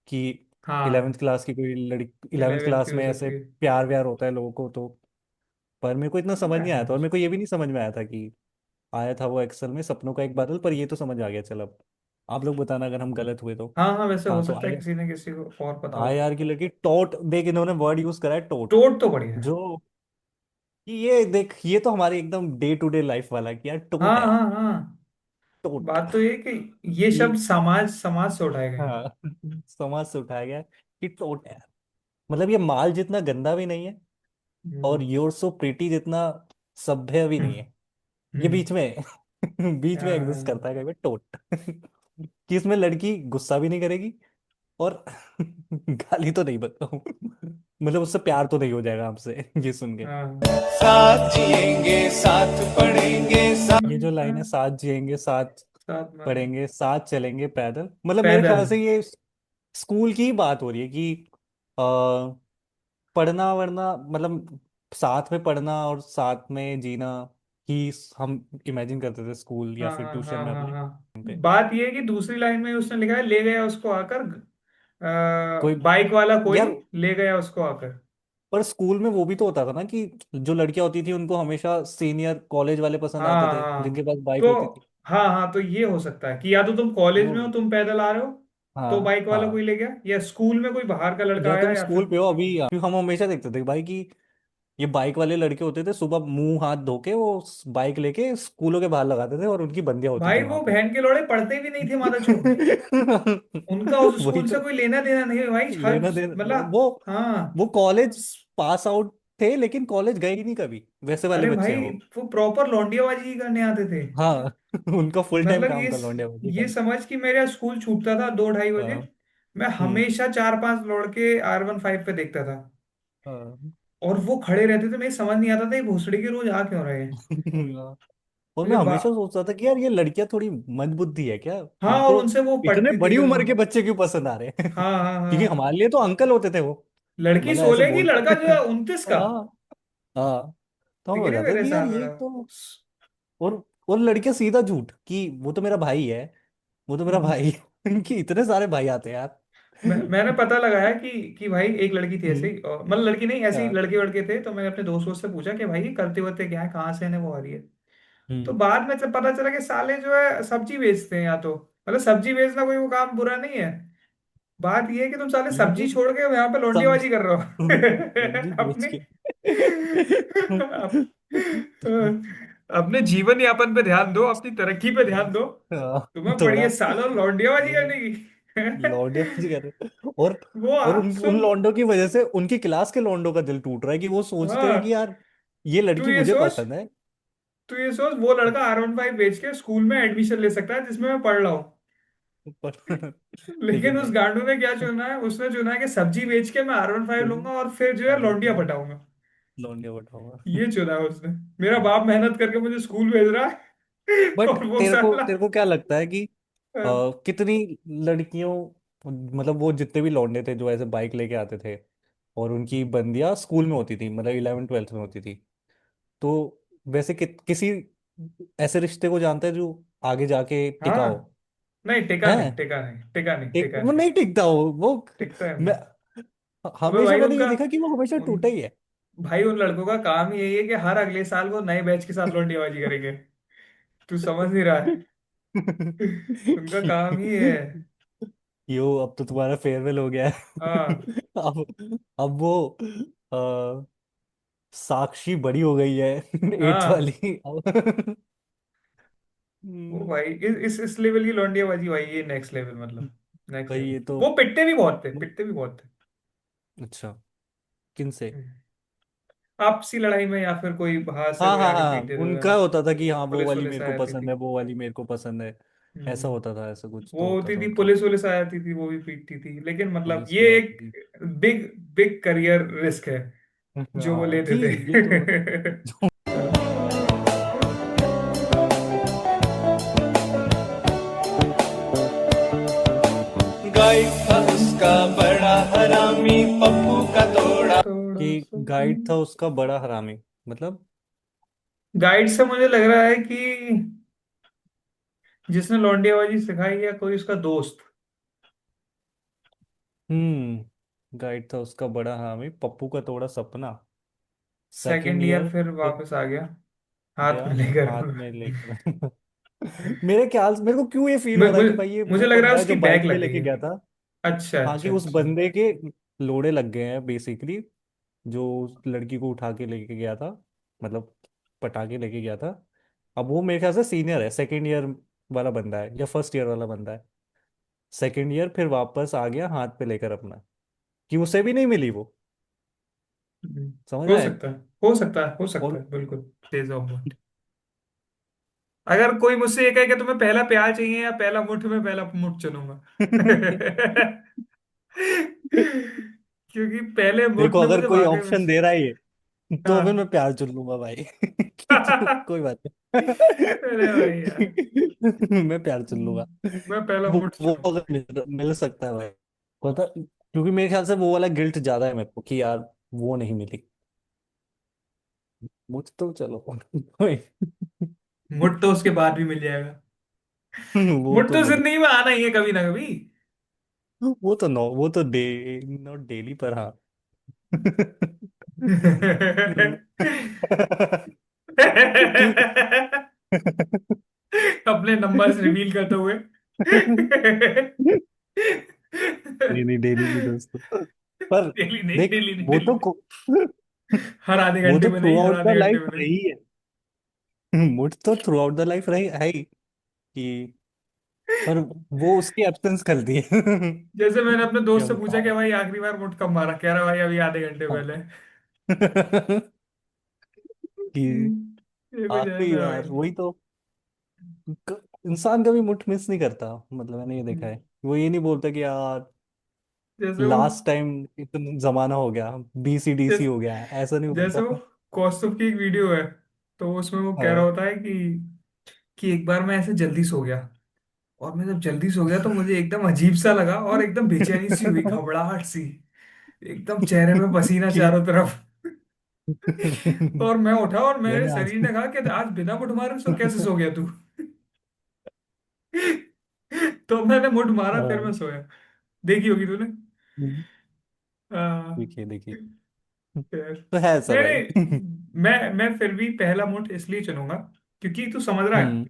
कि 11th हाँ क्लास की कोई लड़की 11th 11 की क्लास हो में ऐसे सकती है। प्यार व्यार होता है लोगों को तो। पर मेरे को इतना समझ नहीं ऐसा आया था, और कुछ। मेरे को ये भी नहीं समझ में आया था कि आया था वो एक्सेल में सपनों का एक बादल, पर ये तो समझ आ गया। चल अब आप लोग बताना अगर हम गलत हुए तो। हाँ हाँ, वैसे हो हाँ, तो सकता है आई किसी ने किसी को और पता हो। आय आर की लड़की टोट, देख इन्होंने वर्ड यूज करा है टोट। टोट तो बढ़िया है। जो कि ये देख, ये तो हमारे एकदम डे टू डे लाइफ वाला कि यार टोट हाँ है यार। हाँ हाँ। टोट। बात तो ये कि ये शब्द कि समाज समाज से उठाए गए हैं। हाँ, समाज से उठाया गया है कि टोट है यार। मतलब ये माल जितना गंदा भी नहीं है, और हम्म योर सो प्रीटी जितना सभ्य भी नहीं हम्म है। ये हम्म, बीच में है। बीच में एग्जिस्ट हाँ, करता है कहीं पे टोट। कि इसमें लड़की गुस्सा भी नहीं करेगी, और गाली तो नहीं बताऊं, मतलब उससे प्यार तो नहीं हो जाएगा आपसे ये सुन के। हाँ, साथ जिएंगे साथ पढ़ेंगे ये जो लाइन है, साथ जिएंगे साथ साथ में पढ़ेंगे साथ चलेंगे पैदल, मतलब मेरे पैदल। ख्याल से ये स्कूल की ही बात हो रही है कि आ, पढ़ना वढ़ना, मतलब साथ में पढ़ना और साथ में जीना ही हम इमेजिन करते थे स्कूल या हाँ फिर हाँ ट्यूशन हाँ में हाँ अपने हाँ। पे। बात ये है कि दूसरी लाइन में उसने लिखा है, ले गया उसको आकर कोई बाइक वाला कोई यार, ले गया उसको आकर। पर स्कूल में वो भी तो होता था ना कि जो लड़कियां होती थी उनको हमेशा सीनियर कॉलेज वाले पसंद आते हाँ थे जिनके हाँ। पास बाइक तो होती थी। हाँ हाँ, तो ये हो सकता है कि या तो तुम कॉलेज वो में हो, तुम पैदल आ रहे हो, तो हाँ बाइक वाला कोई हाँ, ले गया, या स्कूल में कोई बाहर का लड़का या आया, तुम या स्कूल फिर पे हो अभी, क्योंकि हम हमेशा देखते थे भाई कि ये बाइक वाले लड़के होते थे, सुबह मुंह हाथ धो के वो बाइक लेके स्कूलों के बाहर लगाते थे और उनकी बंदियां होती थी भाई वहां वो पे। बहन के लौड़े पढ़ते भी नहीं थे मादरचोद। उनका उस वही स्कूल से तो, कोई लेना देना नहीं है भाई, हर लेना देना मतलब। हाँ। वो कॉलेज पास आउट थे लेकिन कॉलेज गए ही नहीं कभी, वैसे वाले अरे बच्चे भाई हैं वो। वो प्रॉपर लौंडियाबाजी करने आते थे। हाँ। उनका फुल टाइम मतलब काम था लौंडिया बजी ये करना। समझ कि मेरा स्कूल छूटता था 2 ढाई बजे, हाँ। मैं हम्म। हमेशा 4 5 लौड़के R15 पे देखता था। हाँ। और वो खड़े रहते थे, मुझे समझ नहीं आता था ये भोसड़ी के रोज आ क्यों रहे हैं। और मुझे मैं बा हमेशा सोचता था कि यार ये लड़कियां थोड़ी मंदबुद्धि है क्या, हाँ, और इनको उनसे वो इतने पटती थी बड़ी फिर वो। उम्र के बच्चे क्यों पसंद आ रहे हैं। हाँ हाँ क्योंकि हाँ। हमारे लिए तो अंकल होते थे वो, लड़की मतलब ऐसे 16 की, बोलते लड़का जो थे। है 29 का। हाँ। हाँ। तो हम हो तिगड़े जाता मेरे कि यार साथ ये बड़ा। तो, और लड़कियां सीधा झूठ कि वो तो मेरा भाई है, वो तो मेरा भाई है। इनके इतने सारे भाई आते हैं यार। मैंने पता लगाया कि भाई एक लड़की थी ऐसे हम्म। ही, मतलब लड़की नहीं, ऐसे ही हाँ। लड़के वड़के थे, तो मैंने अपने दोस्तों से पूछा कि भाई ये करते वरते क्या है, कहाँ से है वो आ रही है। तो हम्म। बाद में जब पता चला कि साले जो है सब्जी बेचते हैं, या तो मतलब सब्जी बेचना कोई वो काम बुरा नहीं है। बात ये है कि तुम साले सब्जी लेकिन छोड़ के यहाँ पे सब लौंडियाबाजी कर रहे सब्जी हो बेच अपने के। अपने जीवन यापन पे ध्यान दो, अपनी तरक्की पे ध्यान दो। हाँ, तुम्हें पड़ी थोड़ा है सालों लौंडियाबाजी करने की। लौंडे बाजी कर रहे हैं। और वो उन सुन। लौंडों की वजह से उनकी क्लास के लौंडों का दिल टूट रहा है कि वो सोचते हैं कि हाँ, यार ये तू लड़की ये मुझे सोच पसंद है। तू ये सोच वो लड़का R15 बेच के स्कूल में एडमिशन ले सकता है जिसमें मैं पढ़ रहा हूँ। पर लेकिन लेकिन उस नहीं, गांडू ने क्या चुना है, उसने चुना है कि सब्जी बेच के मैं R15 लूंगा और फिर जो है लौंडिया पटाऊंगा। लौंडिया बैठाऊंगा। ये चुना है उसने। मेरा बाप मेहनत करके मुझे स्कूल भेज रहा है बट और वो तेरे को साला। तेरे को क्या लगता है कि कितनी लड़कियों, मतलब वो जितने भी लौंडे थे जो ऐसे बाइक लेके आते थे और उनकी बंदियां स्कूल में होती थी, मतलब 11th 12th में होती थी, तो वैसे किसी ऐसे रिश्ते को जानते हैं जो आगे जाके टिका हो? हाँ। नहीं, टिका नहीं, है, टिका नहीं, टिका नहीं, एक टिका वो नहीं। नहीं टिकता वो टिकता है मैं नहीं। अबे हमेशा भाई मैंने ये उनका देखा कि वो हमेशा उन टूटा ही है। भाई उन लड़कों का काम ही यही है कि हर अगले साल वो नए बैच के साथ लौंडियाबाजी करेंगे। तू समझ नहीं रहा है। उनका काम ही है। यो अब तो तुम्हारा फेयरवेल हो गया है। हाँ अब वो अ, साक्षी बड़ी हो गई है, 8th हाँ। वाली। वो हम्म, भाई इस लेवल की लौंडियाबाजी भाई, ये नेक्स्ट लेवल, मतलब नेक्स्ट भाई लेवल। ये तो, वो पिटते भी बहुत थे, पिटते भी बहुत अच्छा, किन से? थे। आपसी लड़ाई में या फिर कोई बाहर से हाँ कोई हाँ आके हाँ, पीट देता था। उनका होता था कि हाँ वो पुलिस वाली वुलिस मेरे आ को जाती पसंद थी। है, वो वाली मेरे को पसंद है। ऐसा हम्म। होता था, ऐसा कुछ वो तो होता होती था थी, उनका। पुलिस वुलिस आ जाती थी, वो भी पीटती थी, लेकिन मतलब पुलिस ये भी आती एक थी। बिग बिग करियर रिस्क है जो वो हाँ कि लेते थे। ये तो गाइड था उसका बड़ा हरामी, पप्पू का तोड़ा। थोड़ा कि सा गाइड था उसका बड़ा हरामी, मतलब? गाइड से मुझे लग रहा है कि जिसने लौंडियाबाजी सिखाई या कोई उसका दोस्त। गाइड था उसका बड़ा हरामी, पप्पू का तोड़ा सपना। सेकेंड सेकंड ईयर ईयर फिर वापस आ गया हाथ गया में लेकर। हाथ में लेकर। मेरे ख्याल से मेरे को क्यों ये फील हो रहा है मुझे कि भाई ये मुझे वो लग रहा है बंदा है उसकी जो बैग बाइक पे लग गई लेके है। गया था। अच्छा हाँ, कि अच्छा उस अच्छा। बंदे के लोड़े लग गए हैं बेसिकली, जो उस लड़की को उठा के लेके गया था, मतलब पटा के लेके गया था। अब वो मेरे ख्याल से सीनियर है, सेकेंड ईयर वाला बंदा है या फर्स्ट ईयर वाला बंदा है। सेकेंड ईयर फिर वापस आ गया हाथ पे लेकर अपना, कि उसे भी नहीं मिली वो, हम्म। समझ हो रहा है? सकता है, हो सकता है, हो सकता और है, बिल्कुल। तेज ऑफ। अगर कोई मुझसे ये कहे कि तुम्हें पहला प्यार चाहिए या पहला मुठ, में पहला मुठ चुनूंगा। क्योंकि पहले मुठ देखो ने अगर मुझे कोई वाकई में। ऑप्शन दे रहा है ये, तो फिर मैं हाँ। प्यार चुन लूंगा भाई। तो कोई बात अरे भाई यार। नहीं। मैं प्यार चुन लूंगा। मैं पहला मुठ वो चुनूंगा। अगर मिल सकता है भाई, पता, क्योंकि मेरे ख्याल से वो वाला गिल्ट ज्यादा है मेरे को कि यार वो नहीं मिली। मुझ तो चलो। मुठ तो उसके बाद भी मिल जाएगा। वो मुठ तो तो मिले, जिंदगी में आना ही है कभी ना कभी। वो तो नॉट डेली पर हाँ। क्यों? अपने नंबर्स रिवील करते हुए। नहीं नहीं, डेली नहीं दोस्तों, पर डेली नहीं, देख डेली नहीं, वो डेली तो नहीं। हर आधे वो घंटे तो में थ्रू नहीं, हर आउट द आधे घंटे लाइफ में नहीं। रही है। मुझ तो थ्रू आउट द लाइफ रही है ही कि, पर वो उसकी एब्सेंस करती है। जैसे मैंने अपने कि दोस्त से अब पूछा कि हाँ। भाई आखिरी बार मुठ कब मारा, कह रहा भाई अभी आधे घंटे हाँ। पहले। कि ये कुछ आखिरी ऐसा है भाई। बार वही तो, इंसान कभी मुठ मिस नहीं करता, मतलब मैंने ये देखा है। वो ये नहीं बोलता कि यार जैसे वो लास्ट टाइम इतना जमाना हो गया, BCDC जैसे हो गया है, ऐसा नहीं जैसे वो बोलता। कौस्तुभ की एक वीडियो है, तो उसमें वो कह रहा हाँ। होता है कि एक बार मैं ऐसे जल्दी सो गया, और मैं जब जल्दी सो गया तो मुझे एकदम अजीब सा लगा और एकदम बेचैनी सी हुई, घबराहट सी, एकदम चेहरे में पसीना कि चारों तरफ। और मैं उठा और मेरे मैंने आज शरीर ने कहा कि आज बिना मुठ मारे सो कैसे सो गया तू। तो मैंने मुठ मारा, फिर हाँ, मैं सोया। देखी होगी तूने। हाँ। देखिए देखिए, फिर तो है ऐसा नहीं भाई। नहीं, मैं फिर भी पहला मुठ इसलिए चुनूंगा क्योंकि तू समझ रहा है हम्म।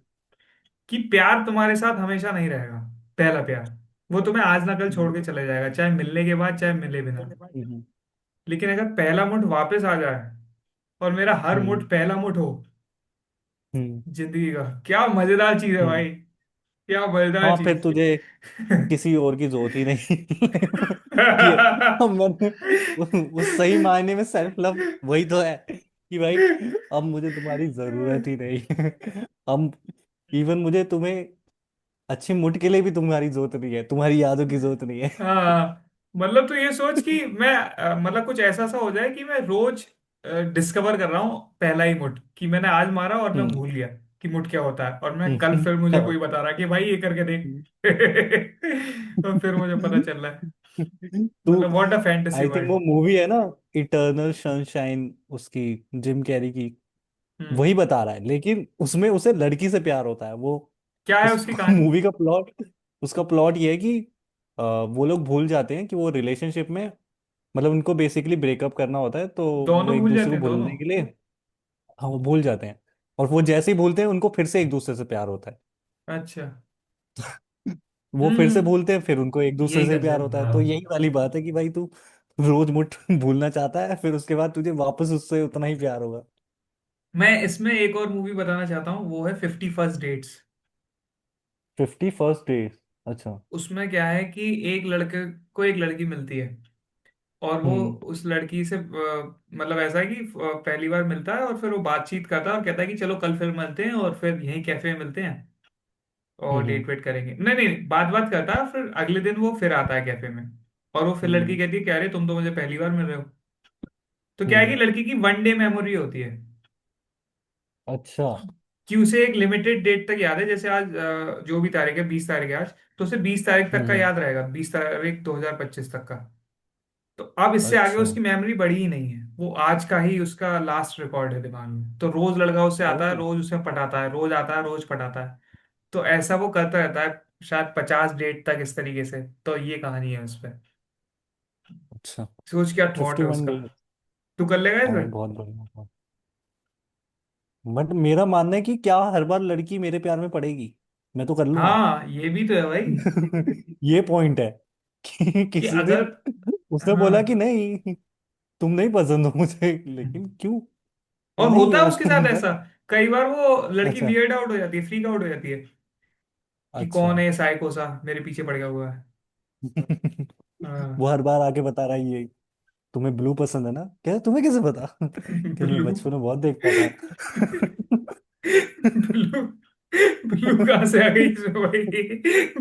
कि प्यार तुम्हारे साथ हमेशा नहीं रहेगा। पहला प्यार वो तुम्हें आज ना कल छोड़ के चले जाएगा, चाहे मिलने के बाद चाहे मिले बिना। हम्म। लेकिन अगर पहला मुठ वापस आ जाए और मेरा हर हम्म। मुठ पहला मुठ हो, हम्म। जिंदगी का क्या मजेदार चीज है हम्म। भाई, क्या मजेदार हाँ, फिर चीज। तुझे किसी और की जरूरत ही नहीं। कि अब मैंने वो सही मायने में सेल्फ लव वही तो है कि भाई अब मुझे तुम्हारी जरूरत ही नहीं। अब इवन मुझे तुम्हें अच्छी मुठ के लिए भी तुम्हारी जरूरत नहीं है, तुम्हारी यादों की जरूरत नहीं है। हाँ, मतलब तू ये सोच कि मैं मतलब कुछ ऐसा सा हो जाए कि मैं रोज डिस्कवर कर रहा हूँ पहला ही मुठ, कि मैंने आज मारा और मैं हम्म। भूल गया कि मुठ क्या होता है, और मैं कल हम्म। फिर मुझे हाँ। कोई बता रहा है कि भाई ये करके देख। तो फिर मुझे पता चल रहा है। तू, मतलब what a fantasy I think world. वो मूवी है ना, इटर्नल सनशाइन, उसकी, जिम कैरी की, हम्म। वही बता रहा है, लेकिन उसमें उसे लड़की से प्यार होता है। वो क्या है उस उसकी कहानी? मूवी का प्लॉट, उसका प्लॉट ये है कि वो लोग भूल जाते हैं कि वो रिलेशनशिप में, मतलब उनको बेसिकली ब्रेकअप करना होता है, तो वो दोनों एक भूल दूसरे जाते को हैं, दोनों। भूलने के लिए, हाँ, वो भूल जाते हैं। और वो जैसे ही भूलते हैं उनको फिर से एक दूसरे से प्यार होता है। अच्छा। वो फिर से हम्म। भूलते हैं, फिर उनको एक दूसरे यही से प्यार कंसेप्ट होता है। था। तो यही वाली बात है कि भाई तू रोज मुठ भूलना चाहता है, फिर उसके बाद तुझे वापस उससे उतना ही प्यार होगा। मैं इसमें एक और मूवी बताना चाहता हूँ, वो है 50 फर्स्ट डेट्स। 51st days. अच्छा। उसमें क्या है कि एक लड़के को एक लड़की मिलती है, और वो हम्म। उस लड़की से मतलब ऐसा है कि पहली बार मिलता है और फिर वो बातचीत करता है और कहता है कि चलो कल फिर मिलते हैं और फिर यहीं कैफे में मिलते हैं और हम्म। डेट वेट करेंगे। नहीं नहीं, बात बात करता है, फिर अगले दिन वो फिर आता है कैफे में, और वो फिर लड़की हम्म। कहती है कि अरे तुम तो मुझे पहली बार मिल रहे हो। तो क्या है कि हम्म। लड़की की वन डे मेमोरी होती है, अच्छा। कि उसे एक लिमिटेड डेट तक याद है, जैसे आज जो भी तारीख है, 20 तारीख है आज, तो उसे 20 तारीख तक का हम्म। याद रहेगा, 20 तारीख 2025 तक का। तो अब इससे आगे अच्छा। उसकी मेमोरी बढ़ी ही नहीं है, वो आज का ही उसका लास्ट रिकॉर्ड है दिमाग में। तो रोज लड़का उससे ओ। आता है, रोज उसे पटाता है, रोज आता है रोज पटाता है। तो ऐसा वो करता रहता है शायद 50 डेट तक इस तरीके से। तो ये कहानी है उस पर। अच्छा। सोच क्या थॉट फिफ्टी है वन उसका। डे तू कर लेगा इस हाँ पे? भाई, बहुत बढ़िया। बट मेरा मानना है कि क्या हर बार लड़की मेरे प्यार में पड़ेगी? मैं तो कर लूंगा। हाँ, ये भी तो है भाई, ये पॉइंट है कि कि किसी अगर, दिन उसने बोला कि हाँ, नहीं, तुम नहीं पसंद हो मुझे, लेकिन क्यों? और नहीं होता है यार। उसके साथ ऐसा। कई बार वो लड़की अच्छा। वियर्ड आउट हो जाती है, फ्रीक आउट हो जाती है, कि अच्छा। कौन है साइको सा मेरे पीछे पड़ गया हुआ है। वो हाँ। हर बार आके बता रहा है ये, तुम्हें ब्लू पसंद है ना? क्या तुम्हें कैसे पता? कि मैं ब्लू। बचपन में बहुत देखता था। ब्लू। ब्लू कहाँ से आ गई इसमें भाई?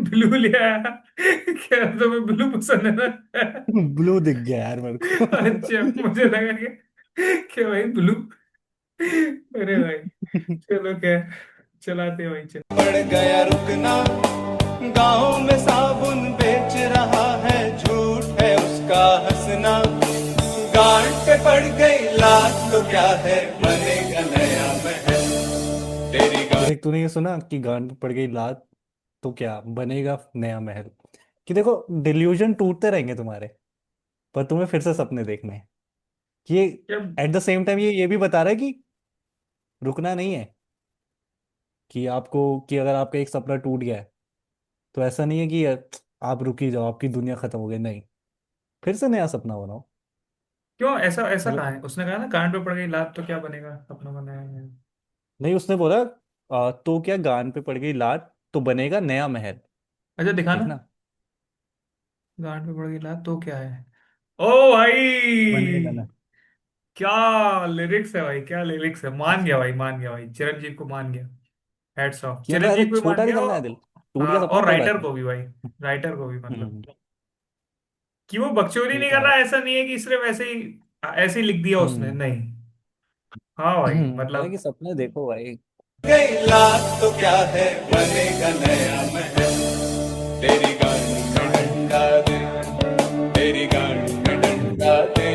ब्लू ले आया, क्या तुम्हें ब्लू पसंद है ना? ब्लू दिख गया यार मेरे अच्छा, मुझे लगा कि भाई ब्लू। अरे भाई, को। चलो क्या, चलाते हैं भाई, चलो। पड़ गया रुकना, गाँव में साबुन बेच रहा है, झूठ है उसका हंसना, गांठ पे पड़ गई लात तो क्या है, बनेगा नया महल, तेरी गांठ। देख, तूने ये सुना कि गांड पे पड़ गई लात तो क्या बनेगा नया महल? कि देखो, डिल्यूजन टूटते रहेंगे तुम्हारे, पर तुम्हें फिर से सपने देखने हैं। ये क्या? एट द सेम टाइम ये भी बता रहा है कि रुकना नहीं है। कि आपको, कि अगर आपका एक सपना टूट गया है, तो ऐसा नहीं है कि आप रुक ही जाओ, आपकी दुनिया खत्म हो गई, नहीं, फिर से नया सपना बनाओ। क्यों ऐसा ऐसा मतलब कहाँ है? उसने कहा ना कान पे पड़ गई लात तो क्या बनेगा, अपना बनाया है। नहीं, उसने बोला तो क्या गान पे पड़ गई लात तो बनेगा नया महल। अच्छा दिखाना। देखना। गांड पे पड़ गई लात तो क्या है? ओ बनेगा भाई, ना। क्या लिरिक्स है भाई, क्या लिरिक्स है। मान गया भाई, मान गया भाई, चिरंजीव को मान गया। हेड्स ऑफ कि मतलब ऐसे चिरंजीव को भी मान छोटा नहीं गया करना है दिल, टूट हाँ, गया सपना और कोई बात राइटर नहीं। को भी भाई, राइटर को भी मतलब, हम्म। कि वो बकचोदी ये नहीं तो कर है। रहा है, ऐसा नहीं है कि सिर्फ ऐसे ही लिख दिया उसने, हम्म। नहीं। हाँ भाई है कि मतलब। सपने देखो भाई। गई लात तो क्या है, बनेगा नया महल। तेरी गाड़ी में डंडा दे, तेरी गाड़ी में डंडा दे,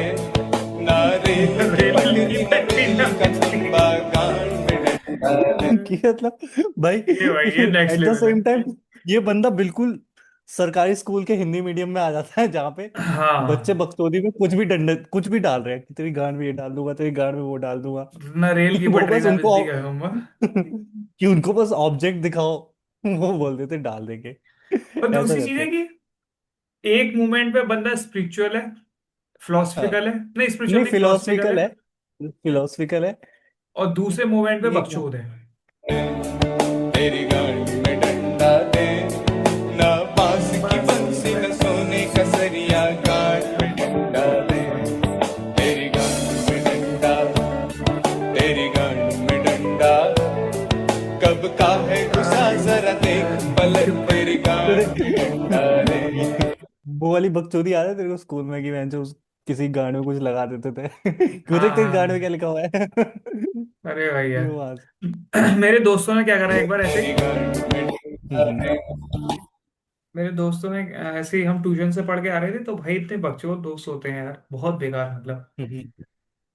ना रेल की रेल की पटरी न पटरी ना बिजली का बिजली। खंभा, गाड़ में डंडा दे। कि मतलब भाई, ये भाई ये नेक्स्ट एट द लेवल है। सेम टाइम ये बंदा बिल्कुल सरकारी स्कूल के हिंदी मीडियम में आ जाता है, जहाँ पे बच्चे हाँ, बकचोदी में कुछ भी डंडे कुछ भी डाल रहे हैं कि तेरी गांड में ये डाल दूंगा, तेरी गांड में वो डाल दूंगा। ना रेल की वो पटरी बस ना उनको बिजली का खंभा। कि उनको बस ऑब्जेक्ट दिखाओ, वो बोल देते डाल देंगे। और ऐसा दूसरी चीज करते है हैं। कि एक मोमेंट पे बंदा स्पिरिचुअल है, हाँ, फिलोसफिकल है, नहीं स्पिरिचुअल नहीं नहीं फिलोसफिकल है, फिलोसफिकल है, फिलोसफिकल है। और दूसरे मोमेंट पे ये बकचोद है। तेरी गाड़ी में डंडा दे, ना बांस की बस बंसी न सोने का सरिया, गाड़ में डंडा दे। तेरी गाड़ी में डंडा, तेरी गाड़ी में डंडा, कब का है गुस्सा जरा देख पलट, तेरी गाड़ी में डंडा दे। वो वाली बकचोदी याद है तेरे को स्कूल में कि मैं जो किसी गाने में कुछ लगा देते थे क्यों देख तेरी गाने में हाँ, क्या लिखा हुआ है। अरे भाई यार। वो आज। मेरे दोस्तों ने क्या करा एक बार ऐसे ही, तेरी गाड़ी में डंडा हम्म। दे। मेरे दोस्तों ने ऐसे ही, हम ट्यूशन से पढ़ के आ रहे थे, तो भाई इतने बकचोद दोस्त होते हैं यार, बहुत बेकार मतलब। हम्म।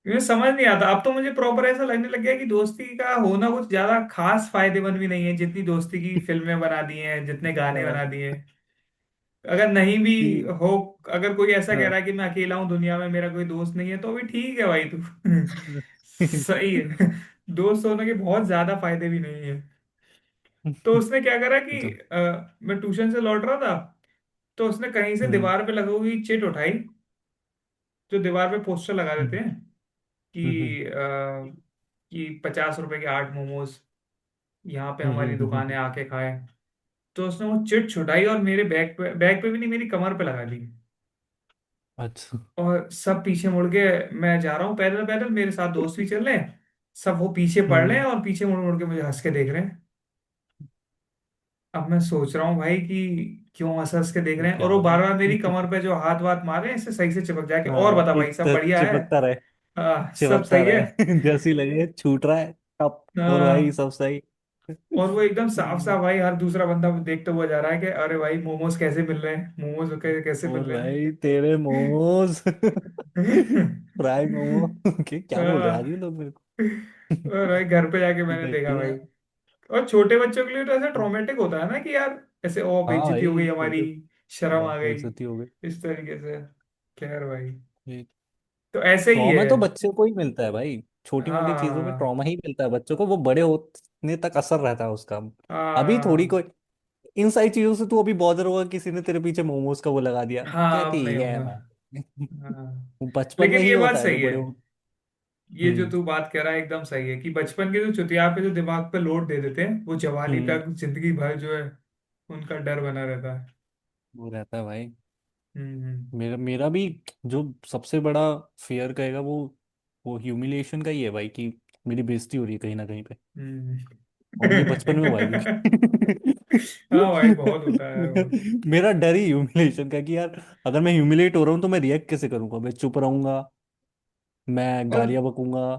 मुझे समझ नहीं आता, अब तो मुझे प्रॉपर ऐसा लगने लग गया कि दोस्ती का होना कुछ ज्यादा खास फायदेमंद भी नहीं है, जितनी दोस्ती की फिल्में बना दी हैं, जितने गाने हाँ, बना दिए हैं। अगर नहीं भी कि हो, अगर कोई ऐसा कह हाँ। रहा है कि मैं अकेला हूँ दुनिया में, मेरा कोई दोस्त नहीं है, तो भी ठीक है भाई तू। सही है। दोस्त होने के बहुत ज्यादा फायदे भी नहीं है। तो उसने क्या करा कि जो मैं ट्यूशन से लौट रहा था, तो उसने कहीं से हम्म। दीवार पे लगी हुई चिट उठाई, जो दीवार पे पोस्टर लगा देते हम्म। हैं हम्म। कि 50 रुपए के 8 मोमोज, यहाँ पे हम्म। हमारी दुकान है, हम्म। आके खाए। तो उसने वो चिट छुटाई और मेरे बैग पे भी नहीं, मेरी कमर पे लगा दी। अच्छा। और सब पीछे मुड़ के, मैं जा रहा हूँ पैदल पैदल, मेरे साथ दोस्त भी चल रहे हैं, सब वो पीछे पड़ रहे हैं हम्म। और पीछे मुड़ मुड़ के मुझे हंस के देख रहे हैं। अब मैं सोच रहा हूँ भाई कि क्यों हंस हंस के देख रहे हैं, और क्या वो हो बार बार गया? मेरी कमर पे जो हाथ वाथ मार रहे हैं, इससे सही से चिपक जाके, और हाँ, बता कि भाई सब बढ़िया है। चिपकता रहे, हाँ सब चिपकता सही है। रहे जैसी लगे छूट रहा है टप। और भाई हाँ, सब सही। और वो एकदम साफ हम्म। साफ भाई, हर दूसरा बंदा देखते हुआ जा रहा है कि अरे भाई मोमोज कैसे मिल रहे हैं, मोमोज कैसे मिल और रहे भाई तेरे मोमोज हैं। फ्राई मोमो क्या बोल रहे हैं आज हाँ, ये लोग मेरे और भाई घर पे जाके को मैंने देखा घटिया। भाई। और छोटे बच्चों के लिए तो ऐसा ट्रॉमेटिक होता है ना कि यार, ऐसे ओ हाँ बेइज्जती हो भाई गई हमारी, छोटे शर्म आ गई, बेइज्जती हो इस तरीके से। खैर भाई, गई। तो ऐसे ही है। ट्रॉमा तो बच्चे को ही मिलता है भाई, छोटी मोटी चीजों में हाँ ट्रॉमा ही मिलता है बच्चों को, वो बड़े होने तक असर रहता है उसका। अभी थोड़ी हाँ कोई इन सारी चीजों से तू अभी बॉदर होगा, किसी ने तेरे पीछे मोमोज का वो लगा दिया, क्या हाँ, अब नहीं ठीक है होगा। मैं हाँ, वो बचपन में लेकिन ही ये बात होता है, तो सही है, बड़े हो। ये जो हम्म। तू बात कह रहा है एकदम सही है, कि बचपन के जो चुतिया पे जो दिमाग पे लोड दे देते हैं, वो जवानी पे हम्म। जिंदगी भर जो है उनका डर बना रहता है। वो रहता है भाई। हम्म। मेरा मेरा भी जो सबसे बड़ा फियर कहेगा वो ह्यूमिलेशन का ही है भाई, कि मेरी बेइज्जती हो रही है कहीं ना कहीं पे। हम्म। और ये बचपन में हुआ है हाँ भाई, बहुत होता है वो। क्योंकि मेरा डर ही ह्यूमिलेशन का, कि यार अगर मैं ह्यूमिलेट हो रहा हूँ तो मैं रिएक्ट कैसे करूंगा, मैं चुप रहूंगा, मैं और गालियां बकूंगा।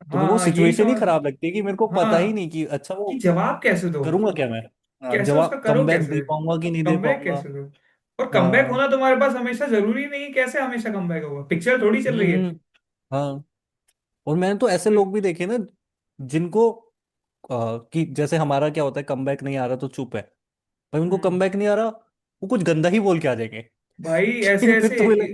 तो हाँ मेरे को हाँ, यही सिचुएशन ही समझ। खराब लगती है कि मेरे को पता ही हाँ, नहीं कि अच्छा वो कि जवाब कैसे दो, करूंगा क्या मैं। हाँ, कैसे उसका जवाब करो, कम बैक दे कैसे पाऊंगा कि नहीं दे कमबैक पाऊंगा। कैसे दो। और कमबैक हाँ। होना तुम्हारे पास हमेशा जरूरी नहीं है, कैसे हमेशा कमबैक होगा, पिक्चर थोड़ी चल रही है। हम्म। हाँ। और मैंने तो ऐसे लोग भी देखे ना जिनको कि जैसे हमारा क्या होता है, कमबैक नहीं आ रहा तो चुप है, भाई उनको हम्म। कमबैक नहीं आ रहा, वो कुछ गंदा ही बोल के आ जाएंगे भाई कि ऐसे फिर ऐसे, तुम्हें लगे।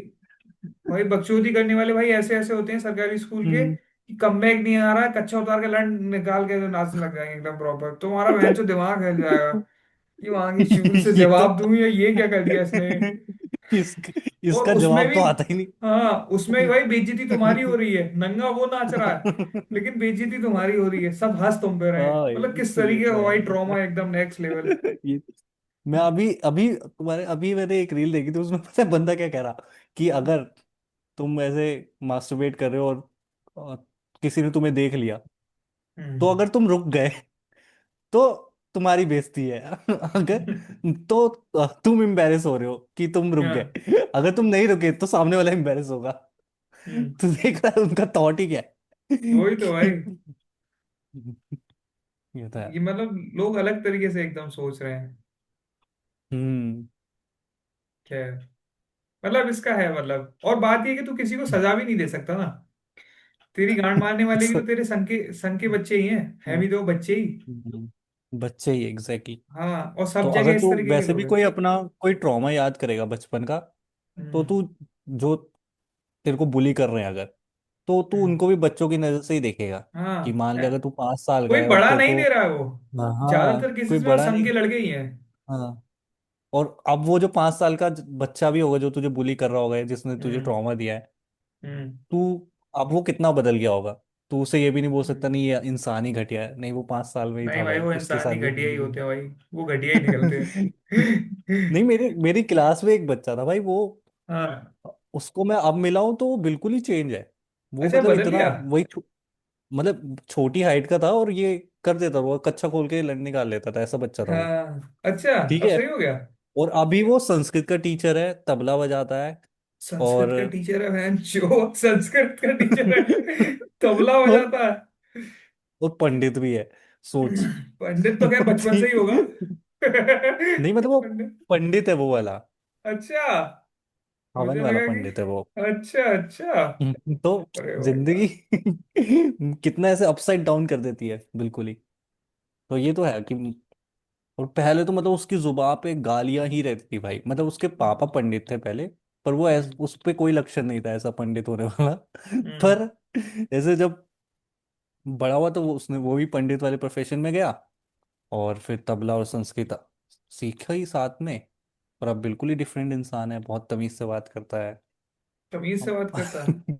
भाई बकचोदी करने वाले भाई ऐसे ऐसे होते हैं सरकारी स्कूल के, हम्म। कि कमबैक नहीं आ रहा, कच्चा उतार के लंड निकाल के नाचने लग जाएंगे एकदम प्रॉपर, तुम्हारा भैंसो दिमाग हिल जाएगा कि वहां की चूल से ये तो जवाब दूं या ये क्या कर दिया इसने। इस, और इसका उसमें जवाब भी, तो आता ही हाँ उसमें भाई बेइज्जती तुम्हारी हो नहीं। रही है, नंगा वो नाच रहा है लेकिन बेइज्जती तुम्हारी हो रही है, सब हंस तुम पे रहे हैं, हाँ मतलब किस ये तरीके तो का है, भाई ये तो ट्रॉमा एकदम नेक्स्ट लेवल। है। ये मैं अभी अभी तुम्हारे अभी मैंने एक रील देखी थी, उसमें पता है बंदा क्या कह रहा, कि अगर तुम ऐसे मास्टरबेट कर रहे हो और किसी ने तुम्हें देख लिया, तो हम्म। अगर तुम रुक गए तो तुम्हारी बेइज्जती है। अगर तो तुम एम्बेरस हो रहे हो कि तुम रुक हाँ। गए, अगर तुम नहीं रुके तो सामने वाला एम्बेरस होगा। हम्म। तू देख रहा है उनका थॉट ही क्या है। वही तो भाई, ये तो है। ये मतलब लोग अलग तरीके से एकदम सोच रहे हैं। हम्म। क्या है, मतलब इसका है मतलब, और बात ये है कि तू किसी को सजा भी नहीं दे सकता ना, तेरी गांड मारने वाले भी तो तेरे संग के बच्चे ही हैं भी तो बच्चे ही। बच्चे ही एग्जैक्टली। हाँ, और सब तो जगह अगर इस तू तरीके के वैसे लोग भी हैं। कोई अपना कोई ट्रॉमा याद करेगा बचपन का, तो हम्म। तू जो तेरे को बुली कर रहे हैं अगर, तो तू हम्म। उनको भी बच्चों की नजर से ही देखेगा। कि हाँ, मान ले अगर तू 5 साल का कोई है और बड़ा तेरे नहीं को, दे रहा है वो, हाँ ज्यादातर कोई केसेस में वो बड़ा संग नहीं, के लड़के ही हैं। हाँ। और अब वो जो 5 साल का बच्चा भी होगा जो तुझे बुली कर रहा होगा, जिसने तुझे हम्म। ट्रॉमा दिया है, हम्म। तू अब वो कितना बदल गया होगा। तू उसे ये भी नहीं बोल सकता हम्म। नहीं ये इंसान ही घटिया है, नहीं वो 5 साल में ही नहीं था भाई, भाई, वो उसके इंसान साथ ही भी घटिया ही बुली होते हैं भाई, वो घटिया ही निकलते हैं। नहीं मेरे मेरी क्लास में एक बच्चा था भाई, वो हाँ। उसको मैं अब मिला हूं तो वो बिल्कुल ही चेंज है। वो अच्छा, मतलब बदल इतना गया। वही मतलब छोटी हाइट का था, और ये कर देता था, वो कच्चा खोल के लड़ निकाल लेता था, ऐसा बच्चा था वो। हाँ, अच्छा, ठीक अब है। सही हो गया। और अभी वो संस्कृत का टीचर है, तबला बजाता है। और संस्कृत का टीचर है बहन जो, संस्कृत का टीचर है, तबला और बजाता है। और पंडित भी है, सोच। पंडित तो खैर बचपन से ही होगा। नहीं मतलब वो पंडित, पंडित है वो वाला, अच्छा, हवन मुझे वाला लगा कि, पंडित है वो। अच्छा अच्छा। तो अरे भाई जिंदगी यार। कितना ऐसे अपसाइड डाउन कर देती है बिल्कुल ही। तो ये तो है कि, और पहले तो मतलब उसकी जुबान पे गालियां ही रहती थी भाई, मतलब उसके पापा पंडित थे पहले, पर वो हम्म। उस पे कोई लक्षण नहीं था ऐसा पंडित होने वाला। हम्म। पर ऐसे जब बड़ा हुआ तो वो भी पंडित वाले प्रोफेशन में गया, और फिर तबला और संस्कृत सीखा ही साथ में। और अब बिल्कुल ही डिफरेंट इंसान है, बहुत तमीज से बात करता है तमीज से अब। बात करता है।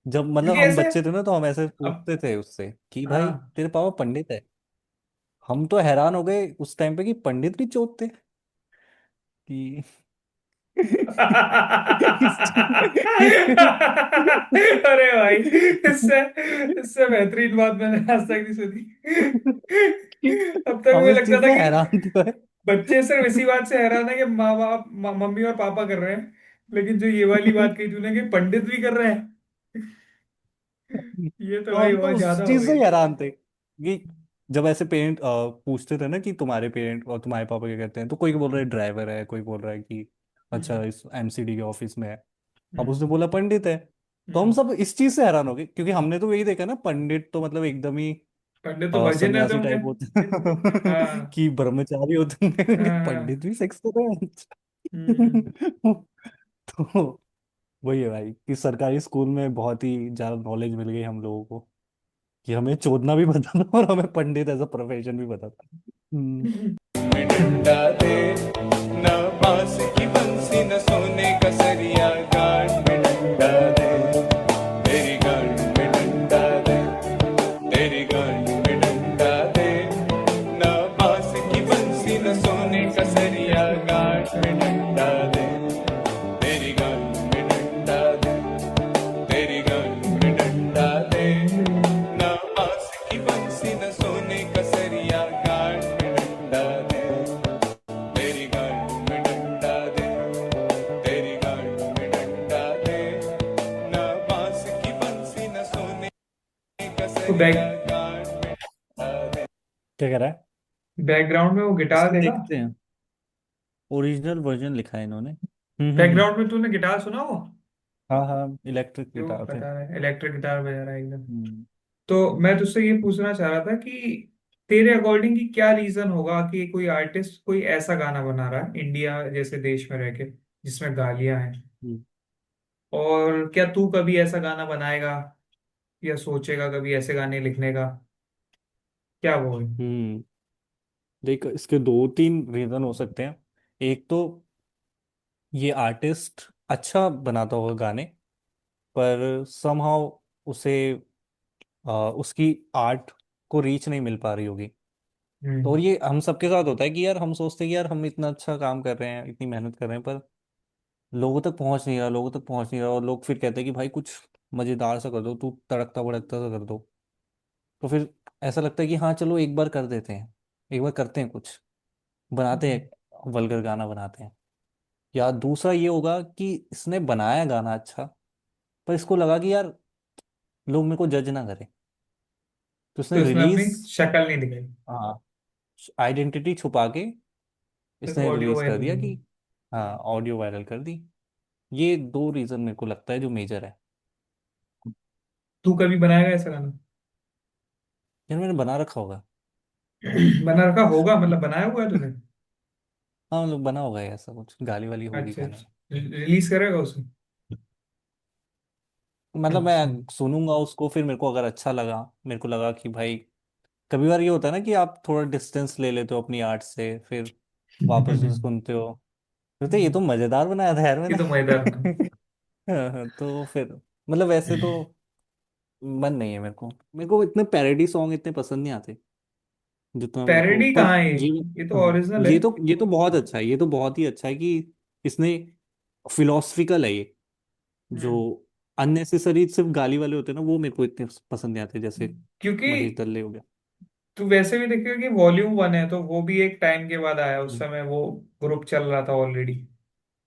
जब मतलब क्योंकि हम ऐसे, बच्चे थे ना, तो हम ऐसे अब, पूछते थे उससे कि भाई हाँ। तेरे पापा पंडित है। हम तो हैरान हो गए उस टाइम पे कि पंडित भी चोद थे कि अरे भाई, इससे इससे बेहतरीन बात मैंने आज तक नहीं सुनी। कि अब तक हम मुझे इस लगता चीज था से कि हैरान थे भाई। बच्चे सिर्फ इसी बात से हैरान है कि माँ बाप, मम्मी और पापा कर रहे हैं, लेकिन जो ये वाली बात कही तूने कि पंडित भी कर रहे हैं, ये तो तो भाई हम तो बहुत उस ज्यादा हो चीज से गई। ही हैरान थे कि जब ऐसे पेरेंट पूछते थे ना कि तुम्हारे पेरेंट और तुम्हारे पापा क्या कहते हैं, तो कोई बोल रहा है ड्राइवर है, कोई बोल रहा है कि अच्छा हम्म। इस एमसीडी के ऑफिस में है। अब उसने हम्म। बोला पंडित है। तो हम हम्म। सब इस चीज से हैरान हो गए, क्योंकि हमने तो यही देखा ना, पंडित तो मतलब एकदम ही पंडित तो भजन है सन्यासी होंगे। टाइप होते हैं हाँ। कि ब्रह्मचारी होते हैं, पंडित हाँ। भी सेक्स कर रहे हम्म। हैं। तो वही है भाई कि सरकारी स्कूल में बहुत ही ज्यादा नॉलेज मिल गई हम लोगों को, कि हमें चोदना भी पता था और हमें पंडित एज अ प्रोफेशन भी पता था। में डंडा दे, न बांस की बंसी न सोने का सरिया, गांड में डंडा दे, तेरी गांड में डंडा दे, तेरी गांड में डंडा दे, न बांस की बंसी न सोने का सरिया, गांड में डंडा दे, तेरी गांड में डंडा दे, तेरी गांड में डंडा दे, न बांस की बंसी न सोने का सरिया, गांड में डंडा दे, तेरी गांड में डंडा दे, तेरी गांड में डंडा दे, न बांस की बंसी न सोने का तो सरिया, गांड में डंडा दे। क्या कह रहा है? बैकग्राउंड में वो गिटार इसको देखा, देखते हैं, ओरिजिनल वर्जन लिखा है इन्होंने। बैकग्राउंड में तूने गिटार सुना वो, हाँ हाँ, इलेक्ट्रिक जो गिटार थे। बता रहा है इलेक्ट्रिक गिटार बजा रहा है एकदम। हम्म। तो मैं तुझसे ये पूछना चाह रहा था कि तेरे अकॉर्डिंग कि क्या रीजन होगा कि कोई आर्टिस्ट कोई ऐसा गाना बना रहा है इंडिया जैसे देश में रह के जिसमें गालियां हैं, हम्म। और क्या तू कभी ऐसा गाना बनाएगा या सोचेगा कभी ऐसे गाने लिखने का, क्या वो है? देख इसके 2-3 रीजन हो सकते हैं। एक तो ये आर्टिस्ट अच्छा बनाता होगा गाने, पर समहाउ उसे उसकी आर्ट को रीच नहीं मिल पा रही होगी। तो और हम्म। ये हम सबके साथ होता है कि यार हम सोचते हैं कि यार हम इतना अच्छा काम कर रहे हैं, इतनी मेहनत कर रहे हैं, पर लोगों तक पहुंच नहीं रहा, लोगों तक पहुंच नहीं रहा, और लोग फिर कहते हैं कि भाई कुछ मजेदार सा कर दो, तू तड़कता भड़कता सा कर दो। तो फिर ऐसा लगता है कि हाँ चलो एक बार कर देते हैं, एक बार करते हैं कुछ, बनाते हैं, वल्गर गाना बनाते हैं। या दूसरा ये होगा कि इसने बनाया गाना अच्छा, पर इसको लगा कि यार लोग मेरे को जज ना करें, तो तो इसने इसमें अपनी रिलीज, शक्ल नहीं दिखाई, हाँ, आइडेंटिटी छुपा के सिर्फ इसने ऑडियो रिलीज कर वायरल दिया कर दी। कि हाँ ऑडियो वायरल कर दी। ये दो रीजन मेरे को लगता है जो मेजर है। तू कभी बनाएगा ऐसा गाना? यार मैंने बना रखा होगा। बना रखा होगा मतलब बनाया हुआ है तूने? हाँ मतलब बना होगा ये, ऐसा कुछ गाली वाली होगी अच्छा गाने में। अच्छा, रिलीज करेगा उसे? मतलब अच्छा। मैं सुनूंगा उसको, फिर मेरे को अगर अच्छा लगा, मेरे को लगा कि भाई, कभी बार ये होता है ना कि आप थोड़ा डिस्टेंस ले लेते हो अपनी आर्ट से, फिर वापस से सुनते हो, तो ये तो मजेदार बनाया था यार ये मैंने। तो मजेदार था। तो फिर मतलब वैसे तो मन नहीं है मेरे को इतने पैरोडी सॉन्ग इतने पसंद नहीं आते जितना मेरे को, पैरोडी पर कहाँ है? ये, ये तो हाँ, ओरिजिनल है। ये तो बहुत अच्छा है, ये तो बहुत ही अच्छा है कि इसने फिलोसफिकल है ये, जो हम्म। अननेसेसरी सिर्फ गाली वाले होते हैं ना, वो मेरे को इतने पसंद नहीं आते, जैसे क्योंकि महेश दल्ले हो गया। तू वैसे भी देखेगा कि वॉल्यूम वन है तो वो भी एक टाइम के बाद आया, उस हम्म। समय वो ग्रुप चल रहा था ऑलरेडी।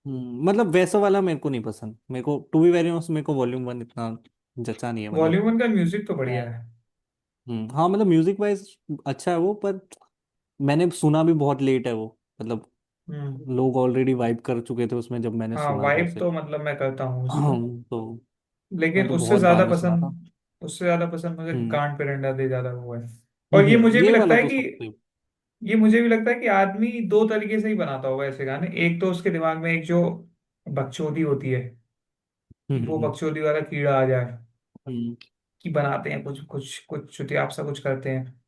मतलब वैसा वाला मेरे को नहीं पसंद, मेरे को टू बी वेरी ऑनेस्ट मेरे को वॉल्यूम वन इतना जचा नहीं है, मतलब वॉल्यूम वन का म्यूजिक तो बढ़िया मैं, है। हाँ मतलब म्यूजिक वाइज अच्छा है वो, पर मैंने सुना भी बहुत लेट है वो, मतलब हम्म। लोग ऑलरेडी वाइब कर चुके थे उसमें जब मैंने हाँ सुना था वाइब उसे। तो मतलब मैं करता हूँ उसको, हाँ, तो लेकिन मैं तो बहुत बाद में सुना था। उससे ज्यादा पसंद मुझे हम्म गांड पिरंडा दे ज्यादा वो है। और ये मुझे भी ये लगता वाला है तो कि सबसे। आदमी दो तरीके से ही बनाता होगा ऐसे गाने। एक तो उसके दिमाग में एक जो बकचोदी होती है, हम्म कि वो हम्म बकचोदी वाला कीड़ा आ जाए, हम्म कि बनाते हैं कुछ कुछ कुछ चुतियाप सा कुछ करते हैं।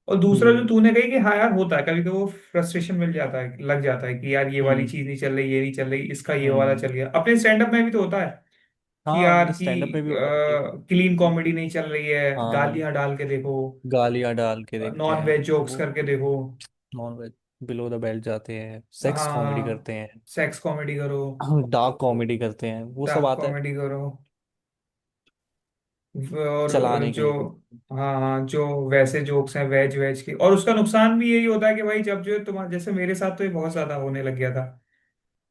और दूसरा जो हम्म तूने कही कि हाँ यार होता है कभी कभी, वो फ्रस्ट्रेशन मिल जाता है, लग जाता है कि यार ये वाली हम्म चीज नहीं चल रही, ये नहीं चल रही, इसका ये वाला हम्म। चल गया। अपने स्टैंड अप में भी तो होता है कि हाँ यार मतलब कि स्टैंड अप में भी होता है कि क्लीन कॉमेडी नहीं चल रही है, हाँ, गालियां डाल के देखो, गालियाँ डाल के देखते नॉन हैं वेज जोक्स वो, करके देखो। Non veg below the belt जाते हैं, सेक्स कॉमेडी हाँ, करते हैं, सेक्स कॉमेडी करो, डार्क कॉमेडी करते हैं, वो सब डार्क आता है कॉमेडी करो, और चलाने के जो, लिए। हाँ हाँ, जो वैसे जोक्स हैं वेज वेज के। और उसका नुकसान भी यही होता है कि भाई जब जो है तुम्हारा, जैसे मेरे साथ तो ये बहुत ज्यादा होने लग गया था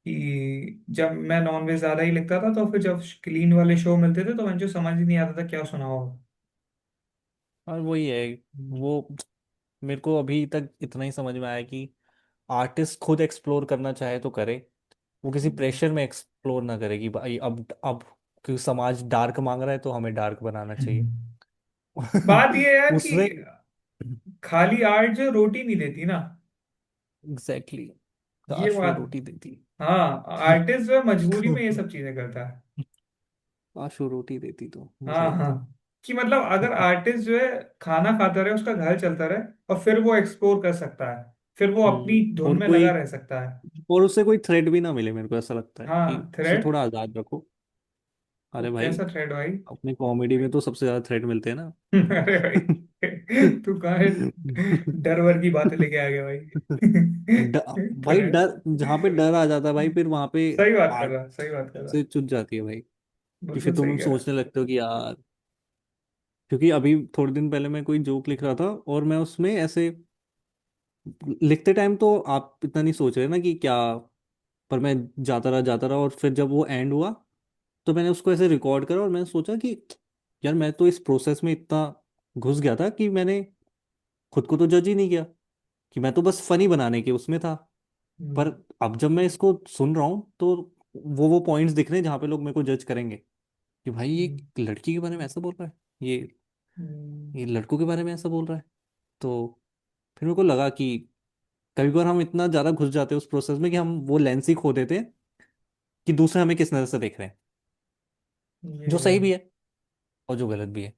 कि जब मैं नॉन वेज ज्यादा ही लिखता था, तो फिर जब क्लीन वाले शो मिलते थे तो मुझे समझ ही नहीं आता था क्या सुनाओ। और वही है वो, मेरे को अभी तक इतना ही समझ में आया कि आर्टिस्ट खुद एक्सप्लोर करना चाहे तो करे, वो किसी प्रेशर में एक्सप्लोर ना करे कि भाई अब क्योंकि समाज डार्क मांग रहा है तो हमें डार्क बनाना चाहिए। बात ये है यार कि उसने खाली आर्ट जो रोटी नहीं देती ना, एग्जैक्टली exactly, ये काश वो बात। रोटी देती। हाँ, आर्टिस्ट जो है मजबूरी में ये सब चीजें करता है। काश वो रोटी देती तो हाँ मुझे। हाँ, कि मतलब अगर आर्टिस्ट जो है खाना खाता रहे, उसका घर चलता रहे, और फिर वो एक्सप्लोर कर सकता है, फिर वो अपनी धुन और में कोई, लगा रह सकता है। और उसे कोई थ्रेड भी ना मिले, मेरे को ऐसा लगता है कि हाँ उसे थ्रेड। थोड़ा आजाद रखो। अरे भाई, कैसा थ्रेड भाई? अपने कॉमेडी में तो सबसे ज्यादा थ्रेड मिलते हैं ना। अरे भाई, तू कहाँ है? डर वर की बातें लेके आ गया ड, भाई। भाई थ्रेड। डर, जहाँ पे डर आ जाता है भाई, फिर वहां पे सही बात कर आर्ट रहा, सही बात कर रहा, से चुट जाती है भाई, कि फिर बिल्कुल सही तुम कह रहा सोचने लगते हो कि यार, क्योंकि अभी थोड़े दिन पहले मैं कोई जोक लिख रहा था, और मैं उसमें ऐसे लिखते टाइम तो आप इतना नहीं सोच रहे ना कि क्या, पर मैं जाता रहा, और फिर जब वो एंड हुआ तो मैंने उसको ऐसे रिकॉर्ड करा, और मैंने सोचा कि यार मैं तो इस प्रोसेस में इतना घुस गया था कि मैंने खुद को तो जज ही नहीं किया, कि मैं तो बस फनी बनाने के उसमें था। पर हूँ। अब जब मैं इसको सुन रहा हूँ तो वो पॉइंट्स दिख रहे हैं जहाँ पे लोग मेरे को जज करेंगे कि भाई ये हम्म, एक लड़की के बारे में ऐसा बोल रहा है, ये हम्म, ये लड़कों के बारे में ऐसा बोल रहा है। तो फिर मेरे को लगा कि कभी कभार हम इतना ज्यादा घुस जाते हैं उस प्रोसेस में कि हम वो लेंस ही खो देते हैं कि दूसरे हमें किस नजर से देख रहे हैं, ये जो है। सही भी है और जो गलत भी है।